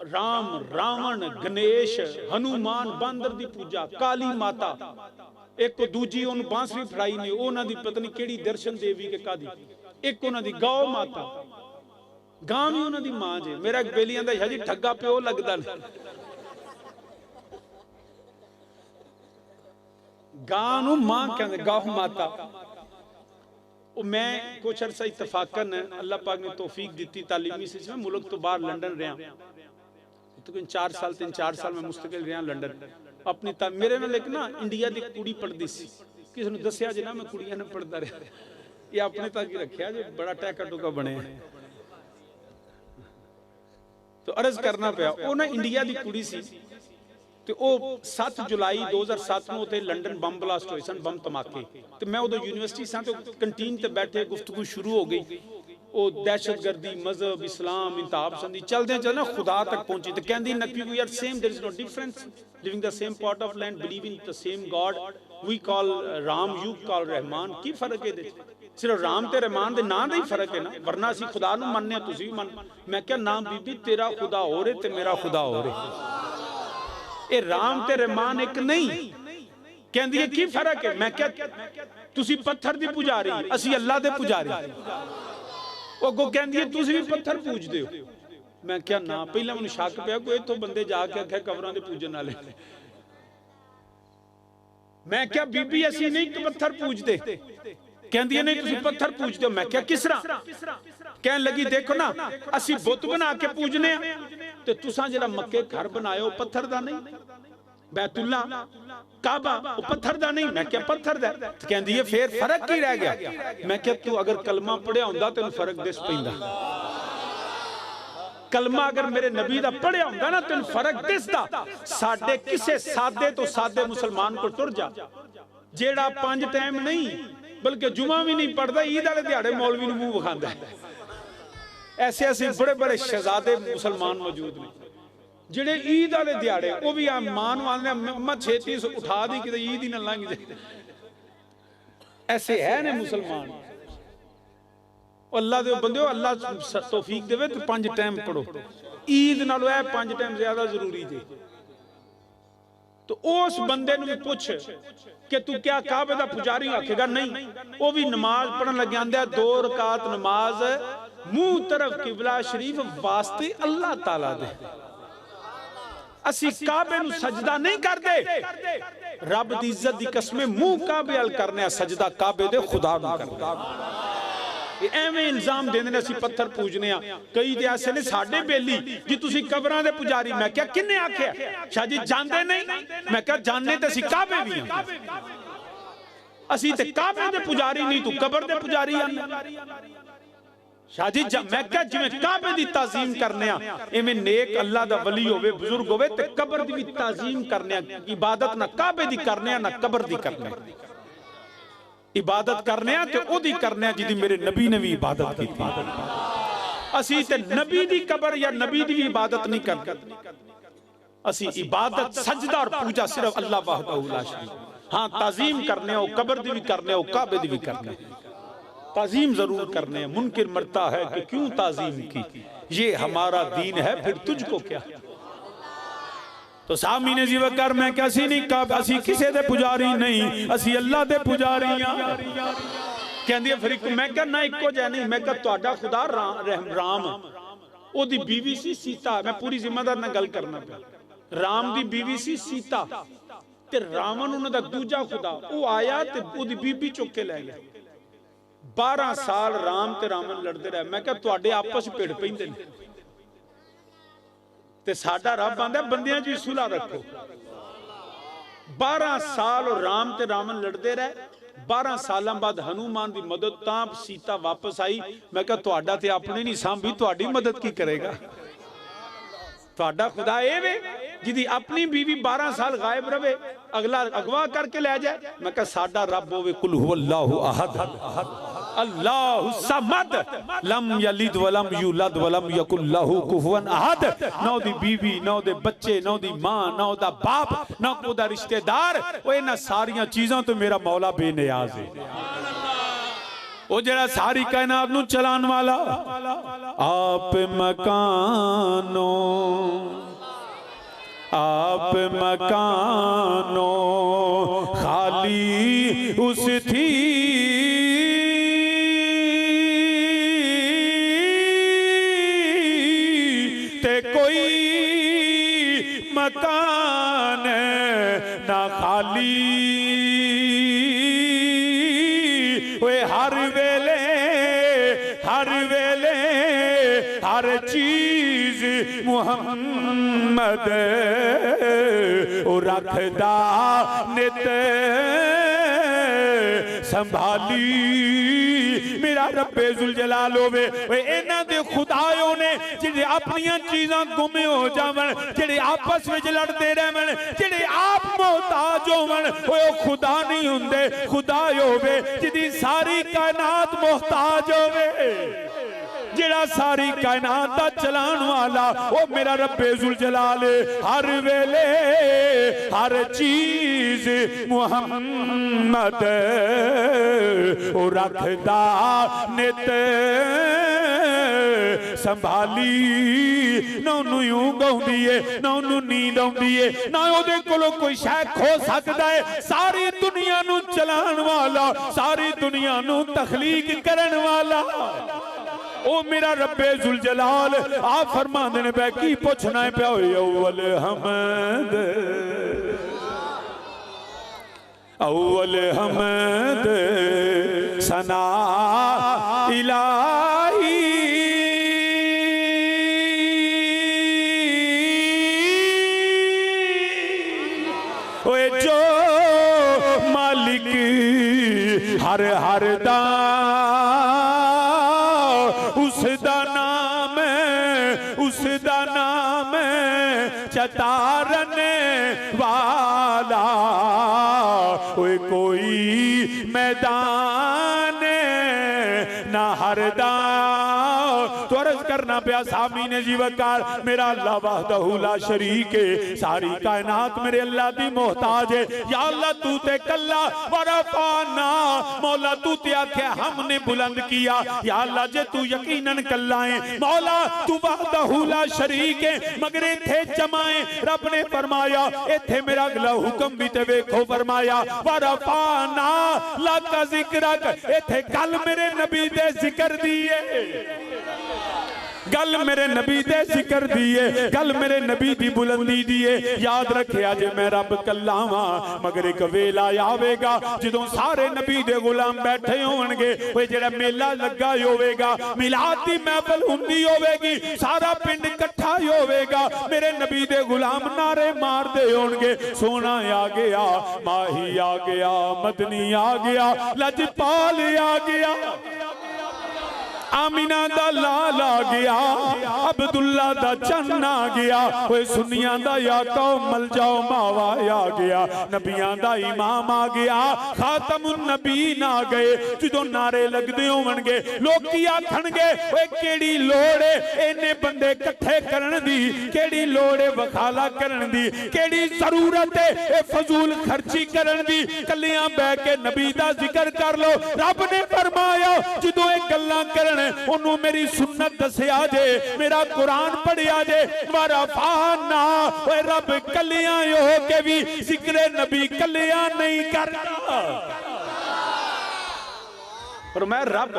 राम रावण गणेश हनुमान बांदर दी पूजा काली माता एक दूजी ओनू बांसुरी फड़ाई ने ओनां दी पत्नी केड़ी दर्शन देवी के कादी एक ओनां दी गौ माता गां भी ओनां दी मां जे। मेरा एक बेली आंदा है जी ठग्गा प्यो लगदा नहीं गां नूं मां कहंदे गौ माता। मैं कुछ अरसा इतफाकन अल्लाह पाक ने तौफीक दी तालीमी से मैं मुल्क तो बाहर लंडन रहा तकरीबन 4 साल 3-4 साल मैं मुस्तकिल रहा लंडन अपनी मेरे नाल एक ना इंडिया की कुड़ी पढ़ती सी किसी ने दसिया जे ना मैं कुड़ियां ने पढ़ता रहा ये अपने तक ही रखा जो बड़ा टैका टूका बने। तो अर्ज करना पाया वो ना इंडिया की कुड़ी सी तो 7 जुलाई 2007 ਨੂੰ ਉੱਥੇ ਲੰਡਨ ਬੰਬ ਬਲਾਸਟ ਹੋਏ ਸਨ ਬੰਬ ਧਮਾਕੇ ਤੇ ਮੈਂ ਉਦੋਂ ਯੂਨੀਵਰਸਿਟੀ ਸਾਂ ਤੇ ਕੰਟੀਨ ਤੇ ਬੈਠੇ ਗੁਫ਼ਤਗੂ ਸ਼ੁਰੂ ਹੋ ਗਈ ਉਹ ਦਹਿਸ਼ਤਗਰਦੀ ਮਜ਼ਹਬ ਇਸਲਾਮ ਇੰਤਹਾ ਪਸੰਦੀ ਚਲਦੇ ਚਲਦੇ ਨਾ ਖੁਦਾ ਤੱਕ ਪਹੁੰਚੀ ਤੇ ਕਹਿੰਦੀ ਨਕੀ we are same there is no difference living the same part of land believe in the same god we call Ram you call Rahman की फर्क है ਇਹਦੇ सिर्फ राम ते रहमान दे नाम ਦਾ ਹੀ फर्क है ना वरना ਅਸੀਂ खुदा ਨੂੰ ਮੰਨਦੇ ਤੁਸੀਂ ਵੀ ਮੰਨ। ਮੈਂ ਕਿਹਾ ਨਾਮ ਬੀਬੀ ਤੇਰਾ खुदा और है ते मेरा खुदा और है ये राम ते रहमान एक नहीं कहंदी है की फर्क है। मैं क्या तुसी पत्थर दी पुजारी असी अल्लाह दे पुजारी वो अगों कहंदी है तुसी भी पत्थर पूजदे हो। मैं क्या ना पहला मैनूं शक पिया कोई इत्थों बंदे जाके आखे कबरां दे पूजन वाले। मैं क्या बीबी असी नहीं पत्थर पूजदे कहंदी है नहीं तुसी पत्थर पूजदे हो। मैं क्या किस तरह कहन लगी देखो ना असी बुत बना के पूजने ते तुसां जेड़ा मक्के घर बनाए हो पत्थर दा नहीं बैतुल्ला काबा वो पत्थर दा नहीं। मैं क्या पत्थर दा कहंदी है फिर फर्क की रह गया। मैं क्या तू अगर कलमा पढ़िया हुंदा तैनूं फर्क दिस पैंदा कलमा अगर मेरे नबी दा पढ़िया हुंदा ना तैनूं फर्क दिसदा। साडे किसे सादे तो सादे मुसलमान को टुर जा जेड़ा 5 टाइम नहीं बल्कि जुमा भी नहीं पढ़ता ईद वाले दिहाड़े मौलवी नूं मुंह विखांदा है। ऐसे ऐसे बड़े बड़े शहजादे मुसलमान मौजूद ने जिहड़े ईद वाले दिहाड़े वो भी आ मां नूं आंदे अम्मा छेती उठा दी कि ईद ही ना लंघ जाए। ऐसे है ने मुसलमान। अल्लाह दे बंदे अल्लाह तौफीक देवे तो 5 टाइम पढ़ो ईद नालों 5 टाइम ज्यादा जरूरी जे। तो उस बंदे नूं पुछ कि तू क्या काबे दा पुजारी आखेगा नहीं वो भी नमाज पढ़न लग आंदा 2 रकात नमाज मुंह तरफ किबला शरीफ वास्ते अल्लाह ताला दे। असी काबे नूं सजदा नहीं करदे रब दी इज्जत दी कसम मुंह काबे अल करने सजदा काबे दे खुदा नूं करदे। एवें इल्जाम देंदे ने असी पत्थर पूजने आ कई ते ऐसे ने साडे बेली जी तुसी कबरां दे पुजारी। मैं क्या किन्ने आख्या शाह जी जांदे नहीं। मैं क्या जानने ते असी काबे भी हां असी ते काबे दे पुजारी नहीं तू कबर दे पुजारी आ। शाह जी मैं क्या जिवें काबे दी ताजीम करने आ एवें नेक अल्लाह दा वली होवे बुजुर्ग होवे ते कबर दी भी ताजीम करने आ। इबादत ना काबे दी करने आ ना कबर दी करने आ। इबादत करने आ ते ओदी करने आ जिदी मेरे नबी ने भी इबादत की थी। असी ते नबी दी कबर या नबी दी भी इबादत नहीं करते। असी इबादत सजदा और पूजा सिर्फ अल्लाह वहदहू ला शरीक। हाँ ताजीम करने हो कबर दी भी करने हो काबे दी भी करने ताजीम जरूर करने हैं। मुनकिर मरता है कि क्यों ताजीम की ये हमारा दीन है फिर तुझको क्या। तो सामी ने जीव कर मैं क्या सी नहीं का असी किसे दे पुजारी नहीं असी अल्लाह दे पुजारी हां। कहंदी है फिर एक, मैं क्या ना इको जिहा नहीं, मैं क्या तुहाडा खुदा राम ओदी बीवी सी सीता। मैं पूरी जिम्मेदार नाल गल करना पिया। राम दी बीवी सी सीता ते रावण उन्हां दा दूजा खुदा। वो आया ते ओदी बीबी चुक के लै गया। 12 साल राम ते रावण लड़ते रहे। मैं क्या तुहाडे आपस भिड़ पैंदे ने ते साडा रब आंदा बंदियां च सुलह रखो। 12 साल राम ते रावण लड़ते रहे। 12 सालों बाद हनुमान की मदद तां सीता वापस आई। मैं कहा तुहाडा ते अपने नहीं सांभी, तुहाडी मदद की करेगा? तुहाडा खुदा ए वे जिदी अपनी बीवी 12 साल गायब रहे, अगला अगवा करके ले जाए। मैं कहा साडा रब होवे कुल हुवल्लाहु अहद अल्लाहु समद लम यलिद वलम यूलद वलम यकुल लहू कुफुवन अहद। ना दी बीवी, ना दे बच्चे, ना दी मां, ना दा बाप, ना कोदा रिश्तेदार। ओ इन्हां सारियां चीजां तो मेरा मौला बेनियाज है। ओ जड़ा सारी कायनात नू चलान वाला। आप मकानों आप मकानों खाली उस थी ते कोई मकान ना खाली। वे हर वेले हर चीज मुहम्मद रखदा नित संभाली। मेरा रब्बे जुल जलाल होवे। इन्हां दे खुदायों ने जिहड़े अपनियां चीज़ां गुम हो जावन, जिहड़े आपस विच लड़दे रहवन, जिहड़े आप मोहताज होवन, ओह खुदा नहीं हुंदे। खुदा होवे जिहदी सारी कायनात मोहताज होवे, जिहड़ा सारी कायनात दा चलाण वाला ओ मेरा रब्बे जुल जलाल। हर वेले हर चीज मुहम्मद ओ रखदा नित संभाली। ना उन्होंने यूं गाउंदी है, ना उन्होंने नींद आउंदी है, ना ओदे कोलों कोई शै खो सकदा है। सारी दुनिया नू चलाण वाला, सारी दुनिया नू तखलीक करन वाला ओ मेरा रब्बे जुल जलाल। आप फरमांदे ने पै की पुछना है पिया अव्वल हमद अव्वल हमद सना इलाही। ओए जो मालिक हर हर दा उसदा नाम चतारन वाला। ओए कोई मैदान ना हरदा। तो अर्ज करना पिया सामी ने जी वकार मेरा अल्लाह वहदहू ला शरीक है। सारी कायनात मेरे अल्लाह दी मोहताज है। या अल्लाह तू ते कल्ला वरफाना, मौला तू ते आख्या हमने बुलंद किया। या अल्लाह जे तू यकीनन कल्ला है, मौला तू वहदहू ला शरीक है, मगर इथे जमाए रब ने फरमाया इथे मेरा अगला हुक्म भी ते वेखो फरमाया वरफाना लका जिक्रक। इथे गल मेरे नबी दे जिक्र दी है, गल मेरे नबी दे जिक्र दी है, गल मेरे नबी दी बुलंदी दी है। याद रखे जे मैं रब कल्ला वां, मगर एक वेला आवेगा जदों सारे नबी दे गुलाम बैठे होणगे। ओए जेड़ा मेला लगा होवेगा, मिलाद दी महफिल हुंदी होवेगी, सारा पिंड इकट्ठा होवेगा, मेरे नबी दे गुलाम नारे मारदे होणगे सोना आ गया, माही आ गया, मदनी आ गया, लजपाल आ गया, आमीना दा लाल आ गया, अब्दुल्ला दा चन्न आ गया। ओए सुन्नियां दा या कौमल जाओ मावा आ गया, नबियां दा इमाम आ गया, खातमुन नबीन आ गए। जदों नारे लगदे होवणगे लोकी आखणगे ओए केड़ी लोड़ है इन्ने बंदे इकट्ठे करन दी, केड़ी लोड़ है वखाला करन दी, केड़ी जरूरत है ए फजूल खर्ची करन दी। कलियां बैठ के नबी दा जिक्र कर लो। रब ने फरमाया जदों ए गल्लां करन उन्होंने मेरी सुन्नत दसिया जे, मेरा कुरान पढ़िया जे। वरफाना रब कलियां हो के भी जिक्र नबी कलियां नहीं करता। और मैं रब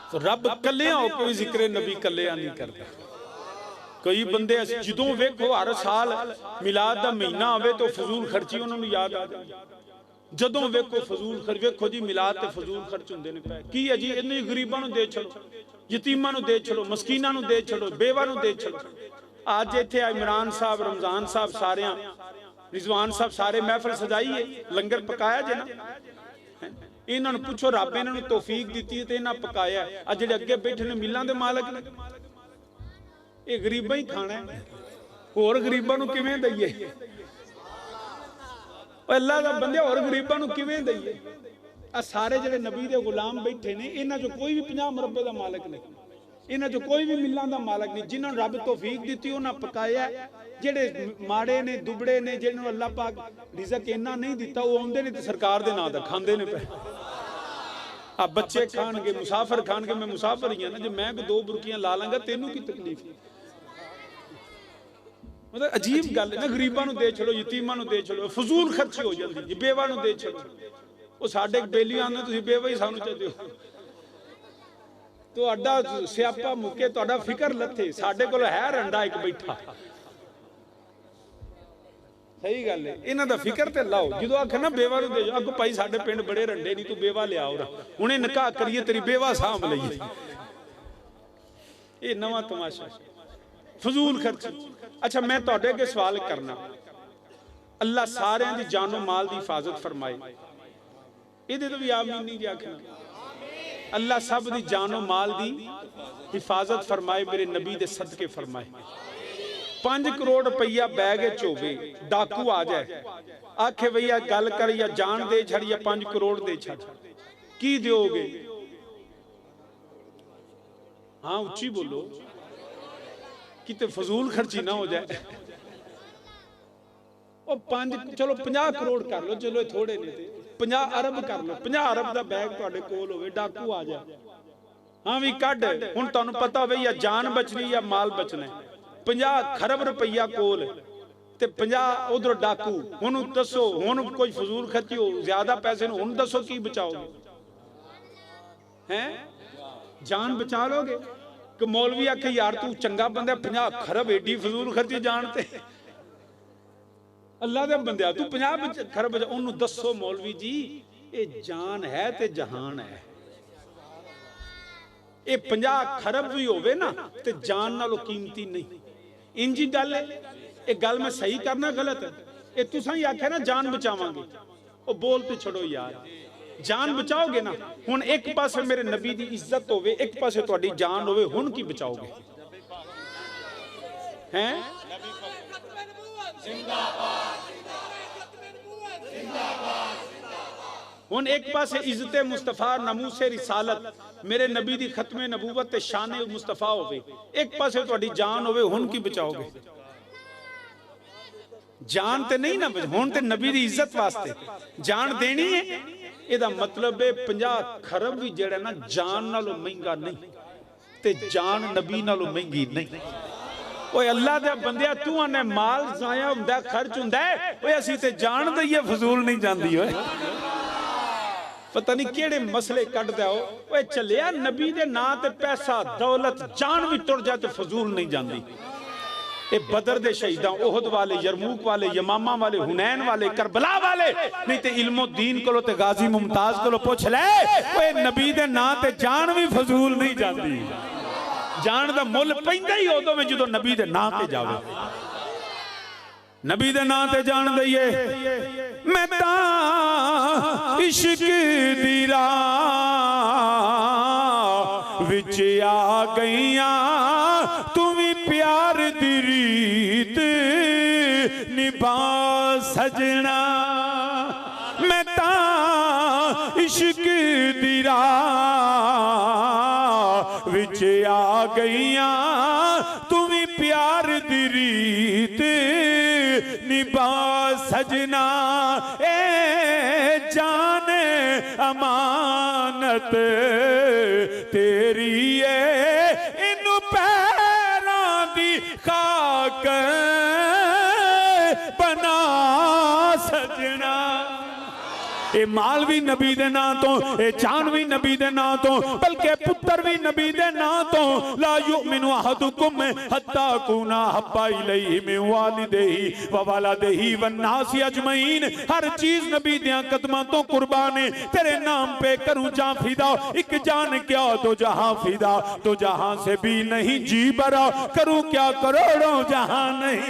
तो रब कलिया होकर भी जिक्र नबी कलिया नहीं करता। कई बंदे जो वेखो हर साल मिलाद का महीना आवे तो फजूल खर्ची उन्होंने याद आ जाए। जदों वेखो फजूल खर्च, वेखो जी मिलाद ते फजूल खर्च हुंदे ने पए की है जी, इन्हें गरीबां नूं दे छड़ो, यतीमां नूं दे छड़ो, मस्कीनां नूं दे छड़ो, बेवा नूं दे छड़ो। अज इत्थे इमरान साहब, रमजान साहब, सारे रिजवान साहब सारे महफिल सजाई है, लंगर पकाया जे ना। इन्हां नूं पुछो रब इन्हां नूं तौफीक दित्ती ते इन्हां पकाया। आ जिहड़े अगे बैठे ने मिलां दे मालक ने, ये गरीबां ही खाना है, होर गरीबां नूं किवें दईए? अल्लाह दा बंदे होर गरीबां नूं किवें दईए? आ सारे जिहड़े नबी दे गुलाम बैठे ने, इन्हां चों कोई भी 50 मुरब्बे दा मालक नहीं, इन्हां चों कोई भी मिलां दा मालक नहीं। जिन्हां नूं रब तौफीक दित्ती उन्हां पकाया। जिहड़े माड़े ने, दुबड़े ने, जिन्हां नूं अल्लाह पाक रिज़क इन्ना नहीं दिता, वो आउंदे ने ते सरकार दे नां दा खांदे ने पे। आ बच्चे खाणगे, मुसाफिर खाणगे। मैं मुसाफिर ही हां ना, जे मैं 2 बुरकियां ला लांगा तेनू की तकलीफ? मतलब अजीब गल है ना। गरीबां नूं दे छड़ो, यतीमां नूं दे छड़ो, फजूल खर्ची हो जाती जी। बेवा नूं दे छड़ो, वो साडे बेली आंदे तुसीं बेवा ही सानूं चाहते हो। तुहाडा सियापा मुके, तुहाडा फिकर लथे, साडे कोल है रंडा एक बैठा। सही गल है, इन्हां दा फिकर ते लाओ। जो आखे ना बेवा नूं दे जाओ, अगो भाई साडे पिंड बड़े रंडे नहीं, तू बेवा लिया हुणे निकाह करिए, तेरी बेवा सामभ लईए। ये नवां तमाशा फजूल खर्ची। अच्छा मैं तुहाडे अगे सवाल करना, अल्लाह सारियां दी जानो माल दी हिफाजत फरमाए, इहदे तो भी आमीन नहीं जी आखना। अल्लाह सब दी जानो माल दी हिफाजत फरमाए, मेरे नबी दे सदके फरमाए। 5 करोड़ रुपया बैग च होवे, डाकू आ जाए, आखे भैया गल कर या जान दे छड़ या 5 करोड़ दे छड़, की दोगे? हाँ उच्ची बोलो, किते फजूल खर्ची ना हो जाए। और 5 चलो 50 करोड़ कर लो, चलो थोड़े ने, 50 अरब कर लो, 50 अरब का बैग तुहाडे कोल होवे, डाकू आ जाए, हाँ भी कढ़, हुण तुहानूं पता होवे या जान बचनी या माल बचना। 50 खरब रुपया कोल ते 50 उधर डाकू। हुण दसो, हुण कोई फजूल खर्ची हो ज्यादा पैसे हुण दसो की बचाओगे? हैं जान बचा लोगे? कि मौलवी आखे यार तू चंगा बंदा, 50 खरब एडी फजूल खर्ची जानते? अल्लाह दे बंदे तू 50 खरब उन्होंने दसो मौलवी जी ये जान है ते जहान है। ये 50 खरब भी होवे ना ते जान नालों कीमती नहीं। इंजी गल है, ये गल मैं सही करना गलत है? ये तुसां ही आख्या ना जान बचावांगे, ओ बोल ते छड़ो यार, जान बचाओगे ना? हुण एक पासे मेरे नबी दी इज्जत होवे, एक पासे तुहाडी जान होवे, हुण की बचाओगे? हैं हुण एक पासे इज्जत मुस्तफा, नमूसे रिसालत, मेरे नबी दी खत्मे नबूवत ते शान मुस्तफा होवे, एक पासे तुहाडी जान होवे, हुण की बचाओगे? जान ते नहीं ना, हुण ते नबी दी इज्जत वास्ते जान देनी है। ਇਹਦਾ मतलब है 50 खरब भी ਜਿਹੜਾ ना जान नालों महंगा नहीं, ते जान नबी नालों महंगी नहीं। ओए अल्लाह दे बंदिया, तू आने माल जाया हुंदा, खर्च हुंदा है, ओए असीं ते जान दईए फजूल नहीं जांदी। ओए पता नहीं केड़े मसले कढदा हो। ओए चलिया नबी दे नां ते पैसा दौलत जान भी तुर जाए ते फजूल नहीं जांदी। ये बदर दे शहीदां, ओहद वाले, यरमूक वाले, यमामा वाले, हुनैन वाले, करबला वाले, नहीं ते इल्मो दीन कोलो ते गाजी मुमताज कोलो पूछ ले, ओए नबी दे नां ते जान भी फजूल नहीं जांदी। जान दा मुल पैंदा ही उदों में जदों नबी दे नां ते जावे। नबी दे नां ते जान दईए, मैं तां इश्क दी राह विच आ गईयां, तू भी प्यार दी रीत निभा सजना। मैं तां इश्क दी राह विच आ गईयां, तू भी प्यार दी रीत निभा सजना। ए जाने अमानत तेरी है, इन पैरां दी खाक बना सजना। ये माल भी नबी दे नां तो, ये जान भी नबी दे नां तो, बल्कि पुत्र भी नबी दे नां तो। ला युमिनु अहदुकुम हत्ता कुना हब्बा इलैहि मिन वालिदैहि व वलदिहि वन नासि अजमईन। हर चीज नबी दे कदमां तो कुर्बान है, तेरे नाम पे करूं जान फिदा। एक जान क्या तो जहां फिदा, तो जहां से भी नहीं जी बरा, करूं क्या करोड़ों जहां नहीं।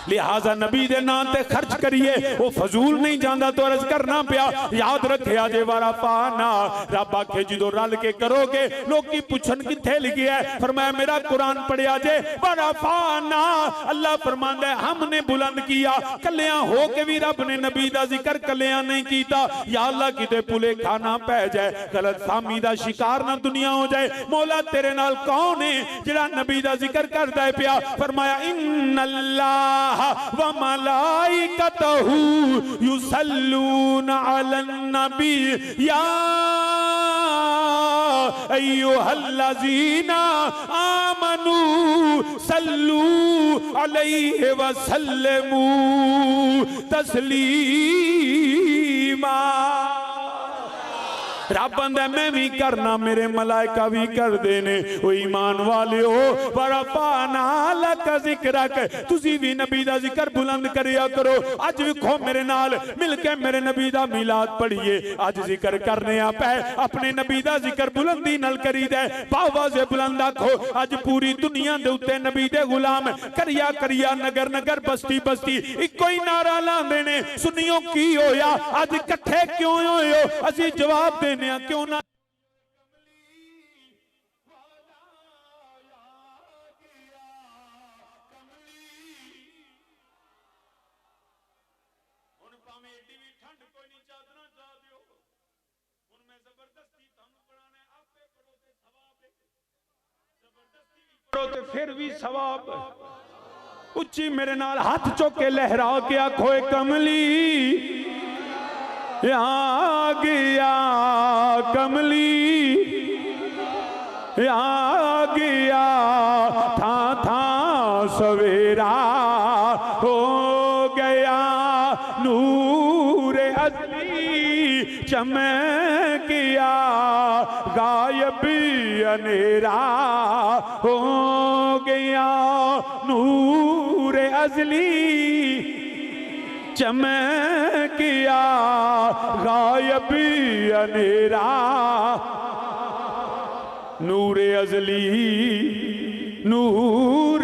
लिहाजा नबी दे नाम ते खर्च करिए, वो फजूल नहीं जाता तो अर्ज करना पिया। याद रखे जे वारा पाना रब आखे जो रल के करोगे लोग पुछन किथे लिखिया है, फरमाया मेरा कुरान पढ़िया जे वारा पाना। अल्लाह फरमांदा है हमने बुलंद किया, कलिया हो के भी रब ने नबी दा जिक्र कलिया नहीं कीता। या अल्लाह किते भुले खाना पै जाए, गलत फहमी दा शिकार ना दुनिया हो जाए। मौला तेरे नाल कौन है जिहड़ा नबी दा जिक्र करदा है पिया। फरमाया इन्नल्लाह व मलाइकतहु युसल्लूना अलन नबी या अय्युहल्लज़ीना आमनू सल्लू अलैहि व सल्लिमू तस्लीमा। रब बंदा मैं भी करना, मेरे मलाइका भी कर देने। ओ ईमान वाले हो बड़ा पाना लक जिक्र, तुसी भी नबी दा जिक्र बुलंद करिया करो। अज विखो मेरे नाल मिलके मेरे नबी दा मिलाद पढ़िए। अज जिक्र करने आप है अपने नबी दा जिक्र बुलंदी नाल करी दे, बावा से बुलंद आखो। अज पूरी दुनिया दे उत्ते नबी दे गुलाम करिया करिया नगर नगर बस्ती बस्ती इको ही नारा लांदे ने। सुनियो की होया अज इकट्ठे क्यों होए हो? असी जवाब दे क्यों ना। फिर भी सवाब। उच्ची मेरे नाल हाथ चौके लहरा के आखो कमली आ गया, कमली आ गया, था सवेरा हो गया, नूर असली चमकिया, गायब अनेरा हो गया, नूर असली चमकिया, गायब अनेरा, नूर अजली नूर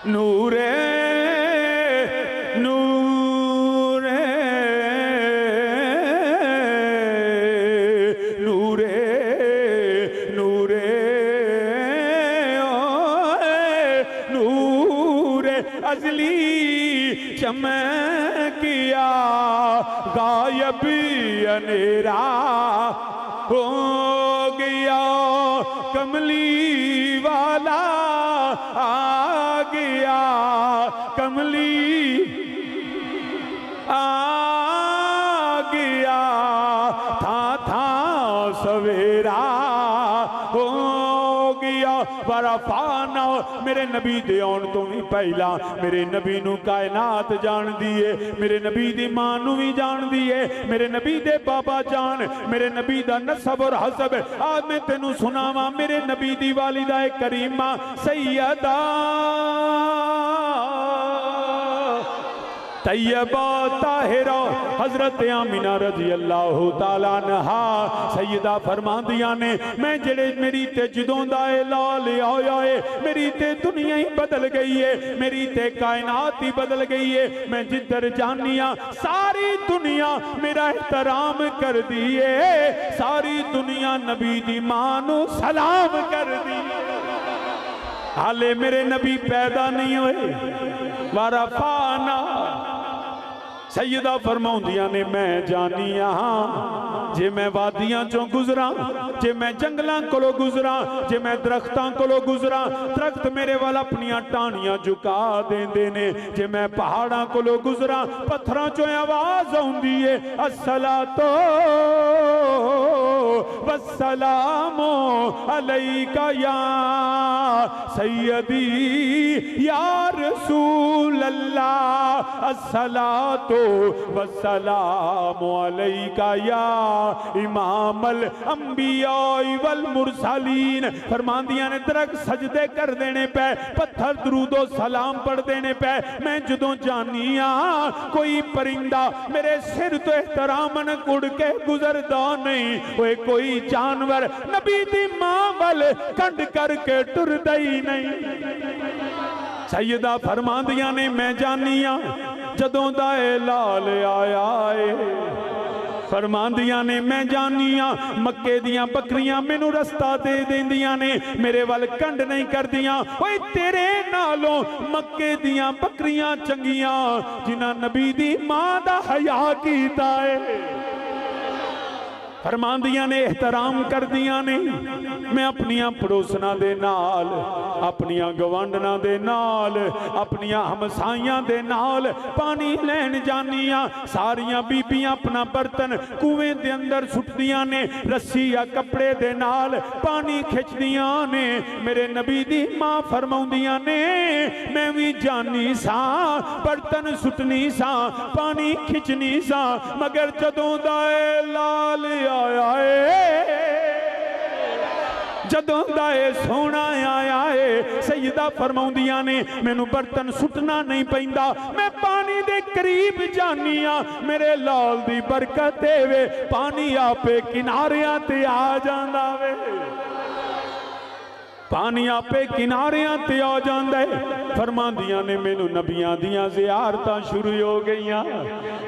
नूर नूर नूर नूर अजली चमकिया, गायब अनेरा हो गया, कमली वाला आ गया, कमली आ गया, था सवेरा हो गया। बड़ा पाना मेरे नबी दे आउण तो भी पहला मेरे नबी नू कायनात जान दिए, मेरे नबी दी मां नू भी जान दिए, मेरे नबी दे बाबा जान, मेरे नबी दा नसब और हसब। आज मैं तेनू सुनावा मेरे नबी दी वालिदा करीमा सैयदा तैयबा ताहिरा हजरत आमिना रजी अल्लाह तआला अन्हा सैयदा फरमांदियां ने मैं जेड़े मेरी ते जदों दा लाल आया है मेरी ते दुनिया ही बदल गई है, मेरी ते कायनात ही बदल गई है। मैं जिधर जानिया सारी दुनिया मेरा एहतराम कर दी है, सारी दुनिया नबी दी मां नू सलाम कर दी। हाले मेरे नबी पैदा नहीं होए वारा पाना सैयदा फरमाउंदियां ने मैं जानिया जे मैं वादियां चों गुजरा, जे मैं जंगलों कोलों गुजरा, जे मैं दरख्तां कोलों गुजरा, दरख्त मेरे वाल अपनियां टाहनियां झुका देंदे ने। जे मैं पहाड़ां कोलों गुजरा, पत्थरां चों आवाज आउंदी है अस्सलातो वस्सलामो अलैका या सैयदी या रसूल अल्लाह, अस्सलातो वस्सलामु अलैका या इमामल अंबिया वल मुरसलीन। फरमांदियां ने दरख्त सजदे कर देने पे, पत्थर दरूदो सलाम पढ़ देने पे, मैं जदों जानी आ कोई परिंदा मेरे सिर तो एहतरामन उड़ के गुजरदा नहीं, ओए कोई जानवर नबी दी मां वल कंड करके टुरदा ही नहीं। सैयदा फरमांदियां ने मैं जानी आ जदों दा लाल आया है। फरमांदियां ने मैं जानिया मक्के दियां बकरियां मैनू रस्ता दे देंदियां ने, मेरे वल कंड नहीं करदियां। ओए तेरे नालों मक्के दियां बकरियां चंगियां जिन्हां नबी दी मां दा हया कीता है। फरमांदियां ने एहतराम कर दिया ने। मैं अपनियां पड़ोसना दे नाल, अपनियां गवांडना दे नाल, अपनियां हमसाइयां दे नाल पानी लैन जानियां। सारियां बीबियां अपना बर्तन कुएं दे अंदर सुटदियां ने, रस्सी या कपड़े दे नाल पानी खिंचदियां ने। मेरे नबी दी मां फरमाउंदियां ने मैं भी जानी सा बर्तन सुटनी सा पानी खिंचनी सा, मगर जदों दा लाल आया है, जदों दा सोना आया है, सैयदा फरमाउंदियां ने मैनू बर्तन सुटना नहीं पैंदा, मैं पानी दे करीब जानी आ। मेरे लाल दी बरकत वे पानी आपे किनारियां ते आ जांदा वे, पानी आपे किनारियां ते आ जांदा है। फरमांदियां ने मैनू नबियां दियां ज़ियारतां शुरू हो गईयां,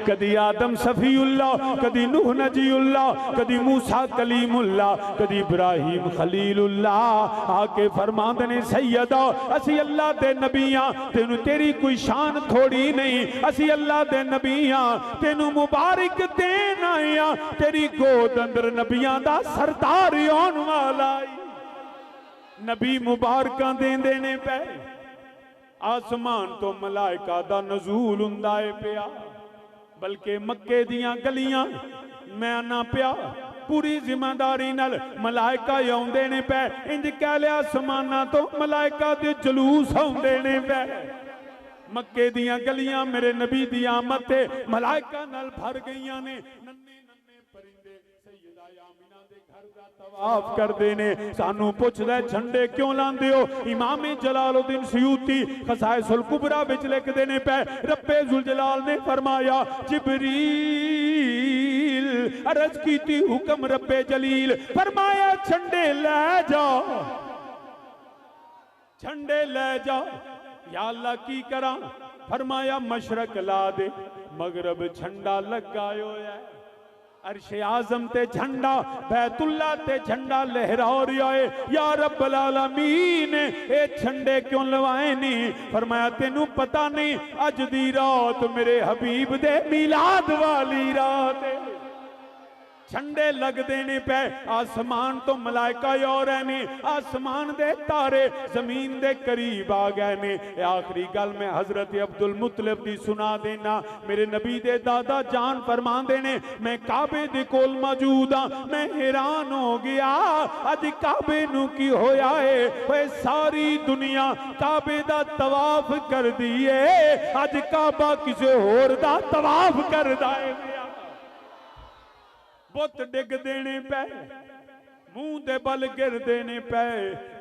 कदी आदम सफीउल्लाह, कदी नूह नजीउल्लाह, कदी मूसा कलीमुल्लाह, कदी इब्राहिम खलीलुल्लाह। आके फरमांदे ने सैयदा असी अल्लाह दे नबियां, तेनू तेरी कोई शान थोड़ी नहीं, असी अल्लाह दे नबियां तेनू मुबारक देन आया, तेरी गोद अंदर नबियां दा सरदार आउण वाला। नबी मुबारक देंदे ने पे, आसमान तो मलाइका दा नजूल हुंदा है पिया, बल्कि मक्के दियां गलियां मैं आना पिया पूरी जिम्मेदारी नाल मलाइका आउंदे ने पे। इंज कह लिया आसमाना तो मलाइका दे जलूस आउंदे ने पे। मक्के दियां गलियां मेरे नबी दी आमद ते मलाइका नाल भर गईयां ने। नन्ने नन्ने परिंदे सैयदा आमिना दे घर दा तवाफ करदे ने। सानू पुछदा झंडे क्यों लांदे हो? इमाम जलालुद्दीन सयूती खसाइसुल कुबरा विच लिखदे ने पे, रब्बे जुल जलाल ने फरमाया जिब्रील अर्ज कीती हुक्म रब्बे जलील, फरमाया झंडे ले जाओ, झंडे ले जाओ। या अल्लाह की करा? फरमाया मशरक ला दे, मगरब झंडा लगायो है, अर्शे आजम ते झंडा, बैतुल्ला ते झंडा लहरा रहा है। या रब्बल आलमीन ए झंडे क्यों लवाए नहीं? फरमाया तेनू पता नहीं अज दी रात मेरे हबीब दे मिलाद वाली रात है। झंडे लगते ने पे, आसमान तो मलाइका और ने, आसमान दे तारे जमीन दे करीब आ गए ने। आखिरी गल मैं हजरत अब्दुल मुतलिब दी सुना देना। मेरे नबी दे दादा जान फरमांदे ने मैं काबे दे कोल मौजूद हाँ, मैं हैरान हो गया अज काबे नू की होया है। वे सारी दुनिया काबे दा तवाफ कर दी है, अज काबा किसी होर दा तवाफ करदा है। बुत डिग देने पे, मुंह दे बल गिर देने पे,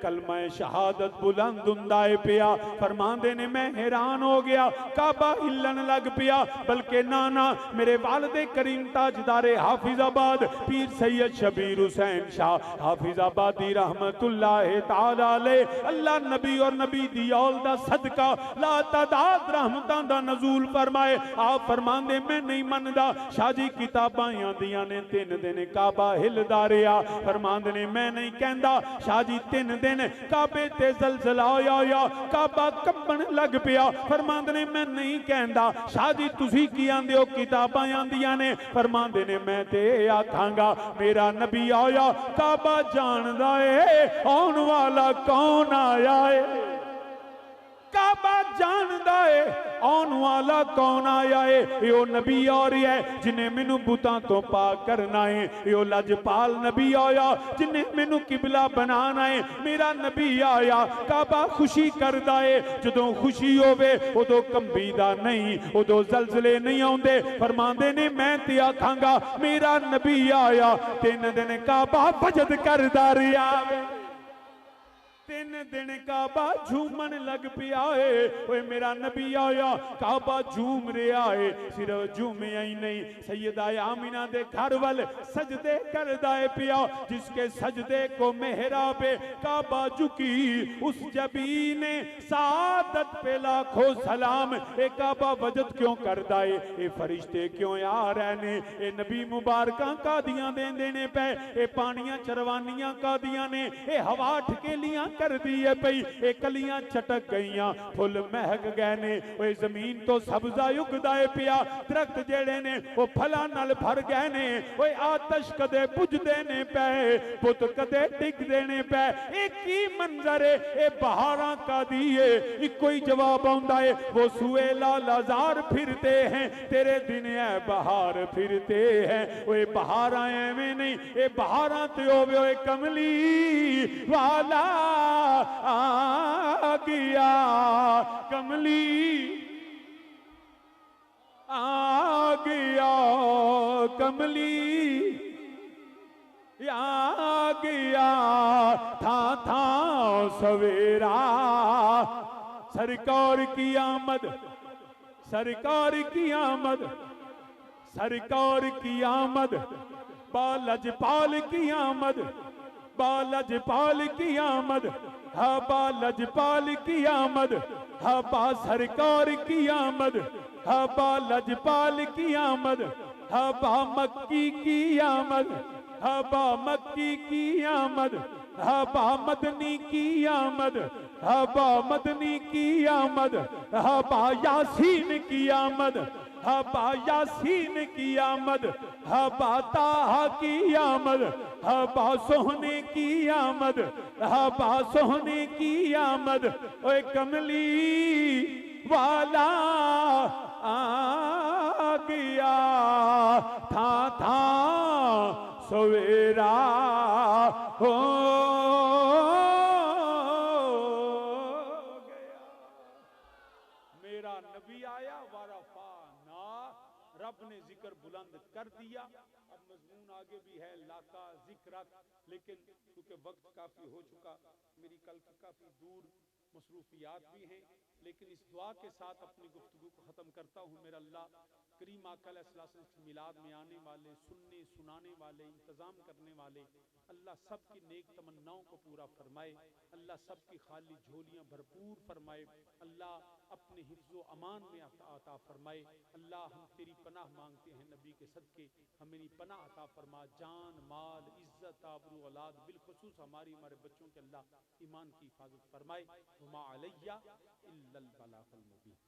कलमा शहादत बुलंद हुंदा है पिया। फरमांदे ने मैं हैरान हो गया, काबा हिलन लग पिया। बल्कि नाना मेरे वालिद करीम ताजदारे हाफिजाबाद पीर सैयद शबीर हुसैन शाह हाफिजाबादी रहमतुल्लाह तआला अलैह, अल्लाह नबी और नबी दी औल दा सदका ला तादाद रहमतां दा नजूल फरमाए। आप फरमांदे मैं नहीं मनदा, शाह जी किताबां आंदियां ने 3 दिन काबा हिलदा रहा। फरमांदे ने मैं नहीं कहंदा, शाह जी 3 दिन ने काबे ते ज़लज़ला आया, काबा कंबन लग पिया। फरमांदे ने मैं नहीं कहंदा शाह जी तुसी की आंदे हो, किताबां आंदियां ने। फरमांदे ने मैं ते आखांगा मेरा नबी आया, काबा जानदा है आउण वाला कौन आया है। काबा जानदा है आउण वाला कौन आया है। यो नबी आ रहा है जिन्हें मैनू बुतां तो पाक करना है। यो लजपाल नबी आया जिन्हें मैनू किबला बनाना है। मेरा नबी आया, काबा खुशी करदा है। जदों खुशी होवे उदों कंबीदा नहीं, उदों जलजले नहीं आउंदे। फरमांदे ने मैं ते आखांगा मेरा नबी आया, 3 दिन काबा बजद करदा रहा। 3 दिन काबा झूमन लग पिया है। ओए मेरा नबी आया, काबा झूम रहा है। सिर्फ झूमिया ही नहीं, सैयदा आमिना दे घर वाल सजदे करदा है पिया। जिसके सजदे को मेहराबे काबा झुकी, उस जबी ने सादत पे लाखों सलाम। ए काबा वजद क्यों करदा है, ए फरिश्ते क्यों आ रहे ने। ए नबी मुबारकां कादियां देंदे ने पे, ए पानियां चरवानियां कादियां ने। ए हवा ठकेलियां कर दी है पई, ए कलियां चटक गईयां, फुल महक गए ने। ओए जमीन तो सब्जा उगदा है पिया, दरख्त जेड़े ने वो फलां नाल भर गए ने। ओए आतश कदे बुझदे ने पे, पुत कदे डिगदे ने पे। ए की मंजर है, ए बहारां का दिए। इको ही जवाब आउंदा है, वो सुएला लाजार फिरते हैं, तेरे दिन है बहार फिरते हैं। ओए बहारां एवें नहीं, ए बहारां ते होवे ओए कमली वाला आ गया, कमली आ गया, कमली आ गया। था सवेरा, सरकार की आमद, सरकार की आमद, सरकार की आमद, बालजपाल की आमद, बालजपाल की आमद, हबा लजपाल की आमद, हबा सरकार की आमद, हबा लजपाल की आमद, हबा मक्की की आमद, हबा मक्की की आमद, हबा मदनी की आमद, हबा मदनी की आमद, हबा यासीन की आमद, हबा यासीन की आमद, हबा ताहा की आमद, हबा सोहने की आमद, हबा सोहने की आमद। ओए कमली वाला आ गया, था सवेरा हो गया। मेरा नबी आया वारफा ना, रब ने जिक्र बुलंद कर दिया। अब मजमून आगे भी है लाका जिक्र, लेकिन क्योंकि वक्त काफी हो चुका, मेरी कल की काफी दूर मसरूफियात भी हैं, लेकिन इस दुआ के साथ अपनी गुफ्तगू को ख़त्म करता हूँ। मेरा अल्लाह करीम आका अलैहिस्सलाम की मिलाद में आने वाले, सुनने सुनाने वाले, इंतज़ाम करने वाले, अल्लाह सब की नेक तमन्नाओं को पूरा फरमाए। अल्लाह सब की खाली झोलियाँ भरपूर फरमाए। अल्लाह अपने हिफ्ज़ो अमान में अता फरमाए। अल्लाह हम तेरी पनाह मांगते हैं नबी के सदके, हमें मेरी पनाह अता फरमा। जान माल इज़्ज़त आबरू औलाद, बिलखुसूस हमारे बच्चों के अल्लाह ईमान की हिफाजत फरमाए। हुमा अलैया इल्लल बलागुल मुबीन।